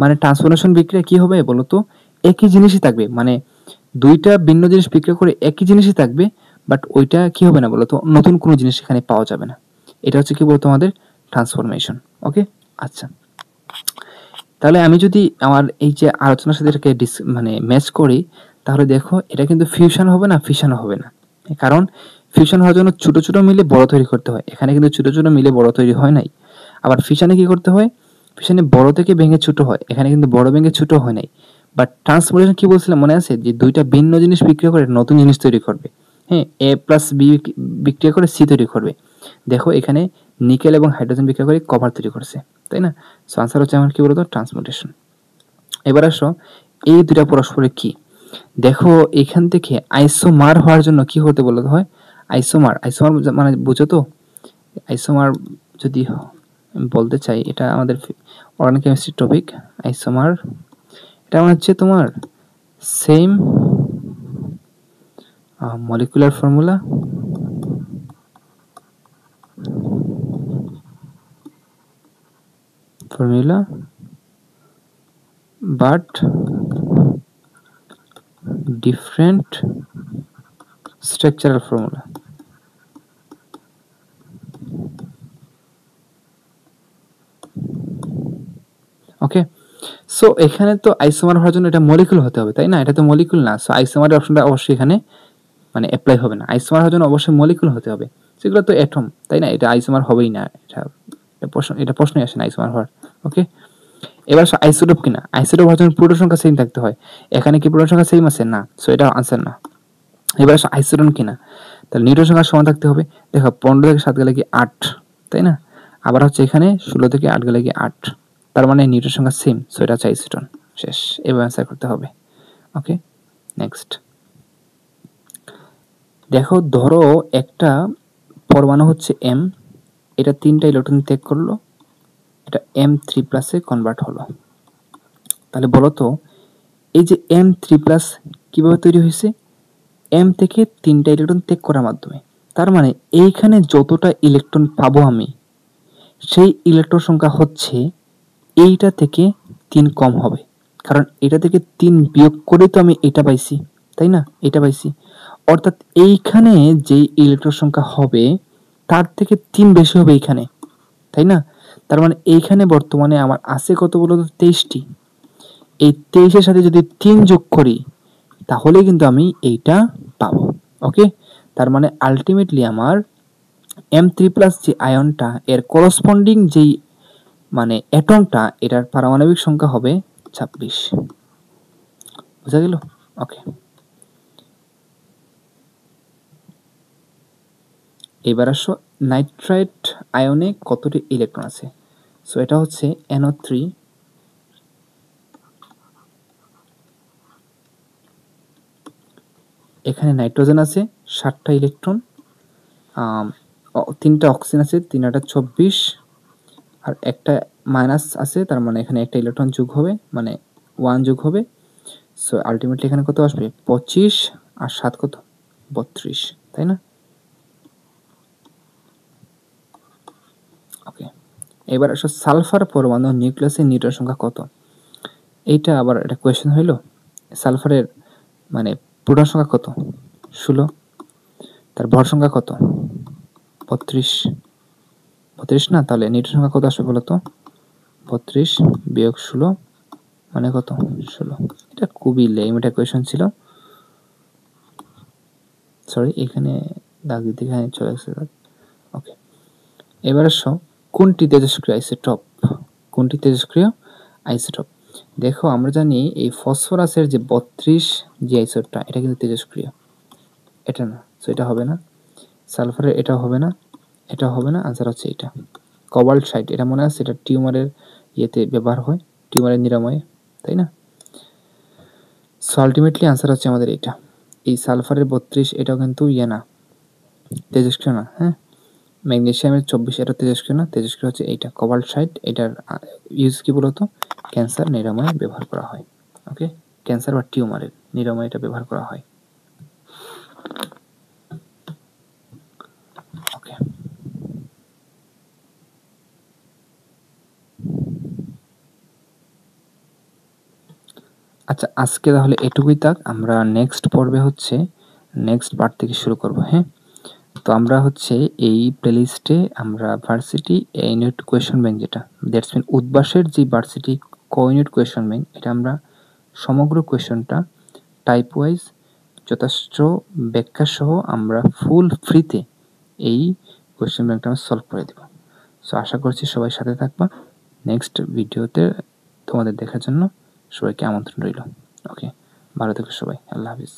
A: মানে ট্রান্সফরমেশন বিক্রিয়া কি হবে বলতো? একই জিনিসই থাকবে, মানে দুইটা ভিন্ন জিনিস বিক্রিয়া করে একই জিনিসই থাকবে, বাট ওইটা কি হবে না বলতো? নতুন কোনো জিনিস এখানে পাওয়া যাবে না, এটা হচ্ছে কি বলতো? আমাদের ট্রান্সফরমেশন, ওকে। আচ্ছা, তাহলে আমি যদি আমার এই যে আলোচনার সাথে এটাকে মানে ম্যাচ করি, তাহলে দেখো এটা কিন্তু ফিউশন হবে না, ফিশন হবে না। কারণ ফিউশন হওয়ার জন্য ছোট ছোট মিলে বড় তৈরি করতে হয়, এখানে কিন্তু ছোট ছোট মিলে বড় তৈরি হয় নাই। আবার ফিশনে কি করতে হয়, ফিশনে বড় থেকে ভেঙে ছোট হয়, এখানে কিন্তু বড় ভেঙে ছোট হয় নাই। বাট ট্রান্সফরমেশন কি বলছিলাম মনে আছে, যে দুইটা ভিন্ন জিনিস বিক্রিয়া করে নতুন জিনিস তৈরি করবে। হ্যাঁ, এ প্লাস বি বিক্রিয়া করে সি তৈরি করবে। দেখো এখানে নিকেল এবং হাইড্রোজেন বিক্রিয়া করে কপার তৈরি করছে, তাই না? সো আনসার হচ্ছে আমার কি বলতো, ট্রান্সমুটেশন। এবার আসো এই দুটা পরস্পরের কি, দেখো এখান থেকে আইসোমার হওয়ার জন্য কি করতে বলতে হয়, আইসোমার, আইসোমার মানে বুঝো তো, আইসোমার যদি বলতে চাই, এটা আমাদের অর্গানিক কেমিস্ট্রি টপিক। আইসোমার এটা মানে হচ্ছে তোমার same molecular formula but different structural formula. Okay, so এখানে তো আইসোমার হওয়ার জন্য এটা মলিকুল হতে হবে, তাই না? এটা তো মলিকুল না, সো আইসোমারের অপশনটা অবশ্যই এখানে মানে অ্যাপ্লাই হবে না। আইসোমার হওয়ার জন্য অবশ্যই মলিকুল হতে হবে, সেগুলো তো অ্যাটম, তাই না? এটা আইসোমার হবেই না, এটা প্রশ্নই আসে না আইসোমার হওয়ার। ওকে, এবার আইসোটোপ কিনা, আইসোটোপ হওয়ার জন্য প্রোটন সংখ্যা সেম থাকতে হয়, এখানে কি প্রোটন সংখ্যা সেম আছে না, সো এটা আনসার না। এবার আইসোটন কিনা, তাহলে নিউট্রন সংখ্যা সমান থাকতে হবে। দেখো 15 থেকে 7 গেলে কি 8, তাই না? আবার হচ্ছে এখানে 16 থেকে 8 গেলে কি 8, তার মানে নিউট্রন সংখ্যা সেম, সো এটা হচ্ছে আইসোটন। শেষ, এবার অ্যান্সার করতে হবে। ওকে, নেক্সট দেখো, ধরো একটা পরমাণু হচ্ছে এম, এটা 3টা ইলেকট্রন ত্যাগ করলো, এটা M3+ এ কনভার্ট হলো। তাহলে বলো তো এই যে M3+ কিভাবে তৈরি হয়েছে, এম থেকে 3টা ইলেকট্রন ত্যাগ করার মাধ্যমে। তার মানে এইখানে যতটা ইলেকট্রন পাবো আমি, সেই ইলেকট্রন সংখ্যা হচ্ছে এইটা থেকে 3 কম হবে, কারণ এটা থেকে 3 বিয়োগ করে তো আমি এটা পাইছি, তাই না? এটা পাইছি, অর্থাৎ এইখানে যে ইলেকট্রন সংখ্যা হবে তার থেকে 3 বেশি হবে এইখানে, তাই না? তার মানে এইখানে বর্তমানে আমার আছে কত বলতো, 23টি। এই 23-এর সাথে যদি 3 যোগ করি তাহলে কিন্তু আমি এইটা পাবো। ওকে, তার মানে আলটিমেটলি আমার M3+ যে আয়নটা, এর করসপন্ডিং যেই মানে অ্যাটমটা, এটার পারমাণবিক সংখ্যা হবে 26। বুঝা গেল? ওকে, এবার আসো নাইট্রাইট আয়নে কতটি ইলেকট্রন আছে। সো এটা হচ্ছে NO3, এখানে নাইট্রোজেন আছে 7টা ইলেকট্রন, 3টা অক্সিজেন আছে, 3 24, আর একটা মাইনাস আছে, তার মানে এখানে একটা ইলেকট্রন যোগ হবে, মানে 1 যোগ হবে। সো আলটিমেটলি এখানে কত আসবে, 25, আর 7 কত, 32, তাই না? ওকে, এবার আসো সালফার পরমাণু নিউক্লিয়াসের নিউট্রন সংখ্যা কত। এইটা আবার একটা কোয়েশ্চেন হইলো, সালফারের মানে প্রোটন সংখ্যা কত, 16, তার ভর সংখ্যা কত, 32, 32 না, তাহলে নিউট্রন সংখ্যা কত আসবে বলো তো, 32 বিয়োগ 16 মানে কত, 16। এটা খুবই লেম একটা কোয়েশ্চেন ছিল, সরি এখানে দাগ দিতে এখানে চলে গেছে। ওকে, এবার আসো কোনটি তেজস্ক্রিয় আইসোটোপ, কোনটি তেজস্ক্রিয় আইসোটোপ। দেখো আমরা জানি এই ফসফরাসের যে 32 যে আইসোটোপটা, এটা কিন্তু তেজস্ক্রিয়, এটা না, সো এটা হবে না। সালফারের এটা হবে না, এটা হবে না, আনসার হচ্ছে এটা কোবাল্ট 60। এটা মনে আছে, এটা টিউমারের ইয়েতে ব্যবহার হয়, টিউমারের নিরাময়ে, তাই না? সো আলটিমেটলি আনসার হচ্ছে আমাদের এটা, এই সালফারের 32 এটাও কিন্তু ইয়ে না, তেজস্ক্রিয় না। হ্যাঁ, ম্যাগনেসিয়ামের 24 এটা তেজস্ক্রিয় না, তেজস্ক্রিয় হচ্ছে এইটা কোবাল্ট 60। এটার ইউজ কি বলতো, ক্যান্সার নিরাময়ে ব্যবহার করা হয়। ওকে, ক্যান্সার বা টিউমারের নিরাময়ে এটা ব্যবহার করা হয়। ওকে, আচ্ছা আজকে তাহলে এটুকুই থাক, আমরা নেক্সট পর্বে হচ্ছে নেক্সট পার্ট থেকে শুরু করব। হ্যাঁ, তো আমরা হচ্ছে এই প্লেলিস্টে আমরা ভার্সিটি ইউনিট কোয়েশ্চন ব্যাংক, যেটা দ্যাটস মিন উদ্ভাসের যে ভার্সিটি কোইউনিট কোয়েশ্চন ব্যাংক, এটা আমরা সমগ্র কোয়েশ্চনটা টাইপ ওয়াইজ যথেষ্ট ব্যাখ্যা সহ আমরা ফুল ফ্রিতে এই কোয়েশ্চেন ব্যাংকটা আমরা সলভ করে দেব। সো আশা করছি সবাই সাথে থাকবা। নেক্সট ভিডিওতে তোমাদের দেখার জন্য সবাইকে আমন্ত্রণ রইল। ওকে, ভালো থেকো সবাই, আল্লাহ হাফিজ।